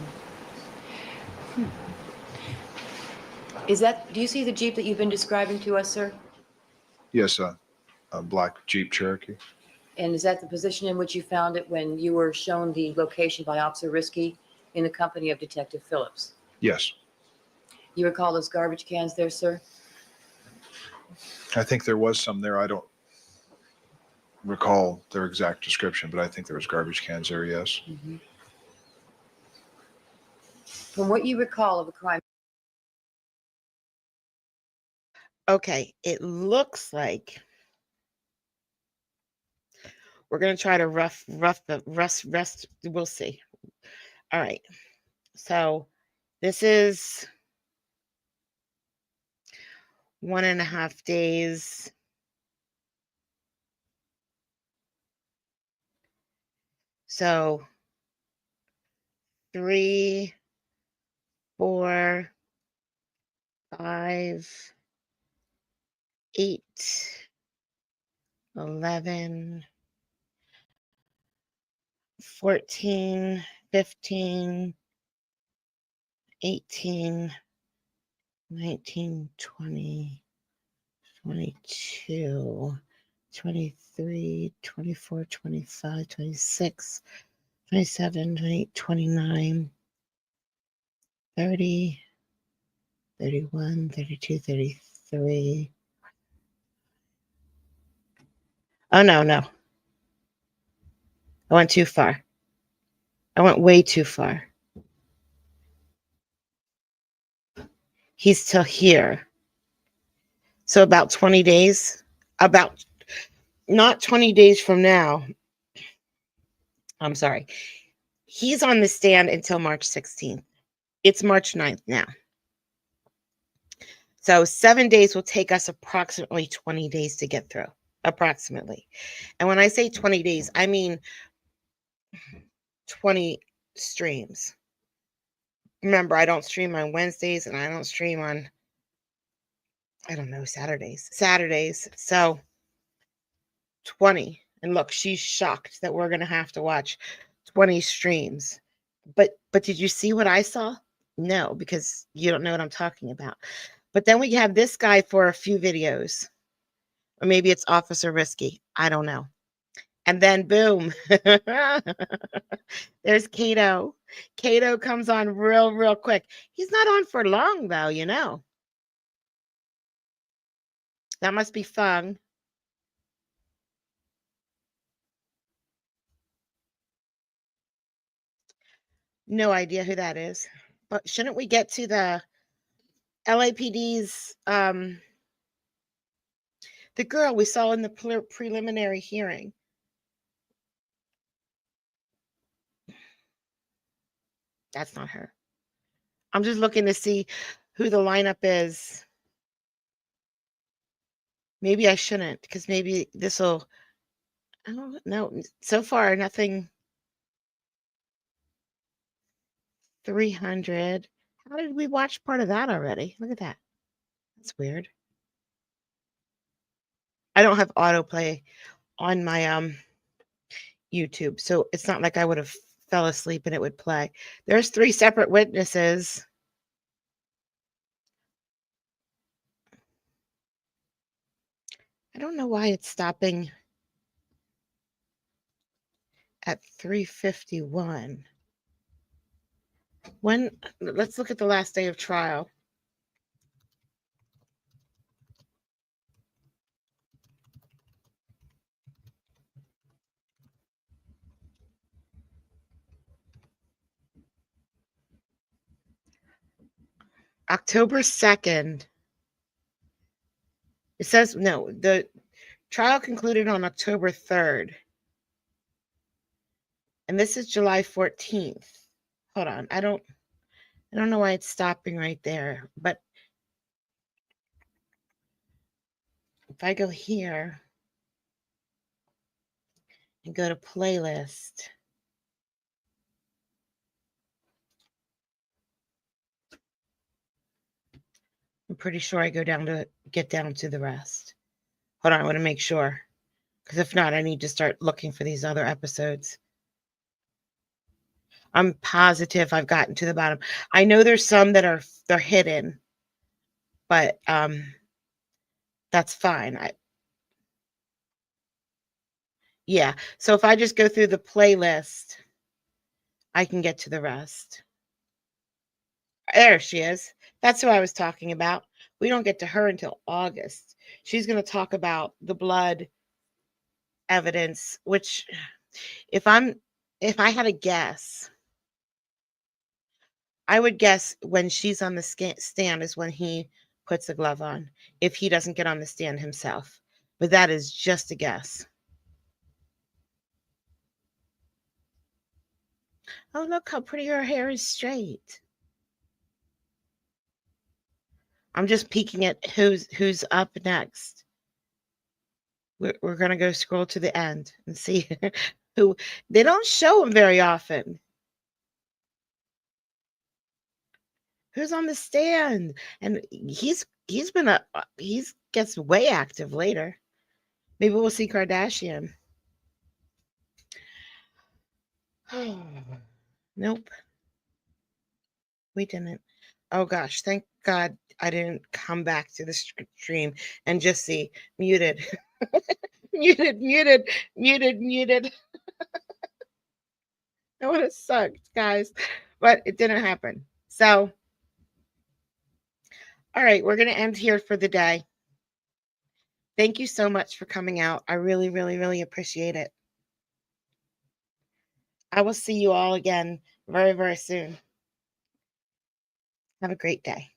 do you see the Jeep that you've been describing to us, sir?
yes, a black Jeep Cherokee.
And is that the position in which you found it when you were shown the location by Officer Risky in the company of Detective Phillips?
Yes,
You recall those garbage cans there, sir?
I think there was some there. I don't recall their exact description, but I think there was garbage cans there, yes.
Mm-hmm. From what you recall of the crime.
Okay, it looks like we're gonna try to rest. We'll see. All right. So this is 1.5 days. So 3, 4, 5, 8, 11, 14, 15, 18, 19, 20, 22, 23, 24, 25, 26, 27, 28, 29, 30, 31, 32, 33. Oh, no. I went too far. I went way too far. He's till here. So about 20 days, not 20 days from now. I'm sorry. He's on the stand until March 16th. It's March 9th now. So 7 days will take us approximately 20 days to get through. Approximately. And when I say 20 days, I mean 20 streams. Remember, I don't stream on Wednesdays and I don't stream on, Saturdays. So 20. And look, she's shocked that we're going to have to watch 20 streams. But did you see what I saw? No, because you don't know what I'm talking about. But then we have this guy for a few videos. Or maybe it's Officer Risky. I don't know. And then boom. There's Kato. Kato comes on real quick. He's not on for long though, you know. That must be fun. No idea who that is. But shouldn't we get to the LAPD's the girl we saw in the preliminary hearing? That's not her. I'm just looking to see who the lineup is. Maybe I shouldn't, because maybe this will. I don't know. So far, nothing. 300. How did we watch part of that already? Look at that. That's weird. I don't have autoplay on my YouTube, so it's not like I would have fell asleep and it would play. There's 3 separate witnesses. I don't know why it's stopping at 3:51. Let's look at the last day of trial. October 2nd. It says no, the trial concluded on October 3rd. And this is July 14th. Hold on. I don't know why it's stopping right there, but if I go here and go to playlist, I'm pretty sure I get down to the rest. Hold on, I want to make sure. Because if not, I need to start looking for these other episodes. I'm positive I've gotten to the bottom. I know there's some that they're hidden, but that's fine. Yeah. So if I just go through the playlist, I can get to the rest. There she is. That's who I was talking about. We don't get to her until August. She's going to talk about the blood evidence, which if I had a guess, I would guess when she's on the stand is when he puts the glove on, if he doesn't get on the stand himself. But that is just a guess. Oh, look how pretty her hair is straight. I'm just peeking at who's up next. We're going to go scroll to the end and see who. They don't show him very often. Who's on the stand? And he's gets way active later. Maybe we'll see Kardashian. Nope. We didn't. Oh gosh, thank God I didn't come back to the stream and just see muted. muted. That would have sucked, guys. But it didn't happen. So, all right, we're going to end here for the day. Thank you so much for coming out. I really, really, really appreciate it. I will see you all again very, very soon. Have a great day.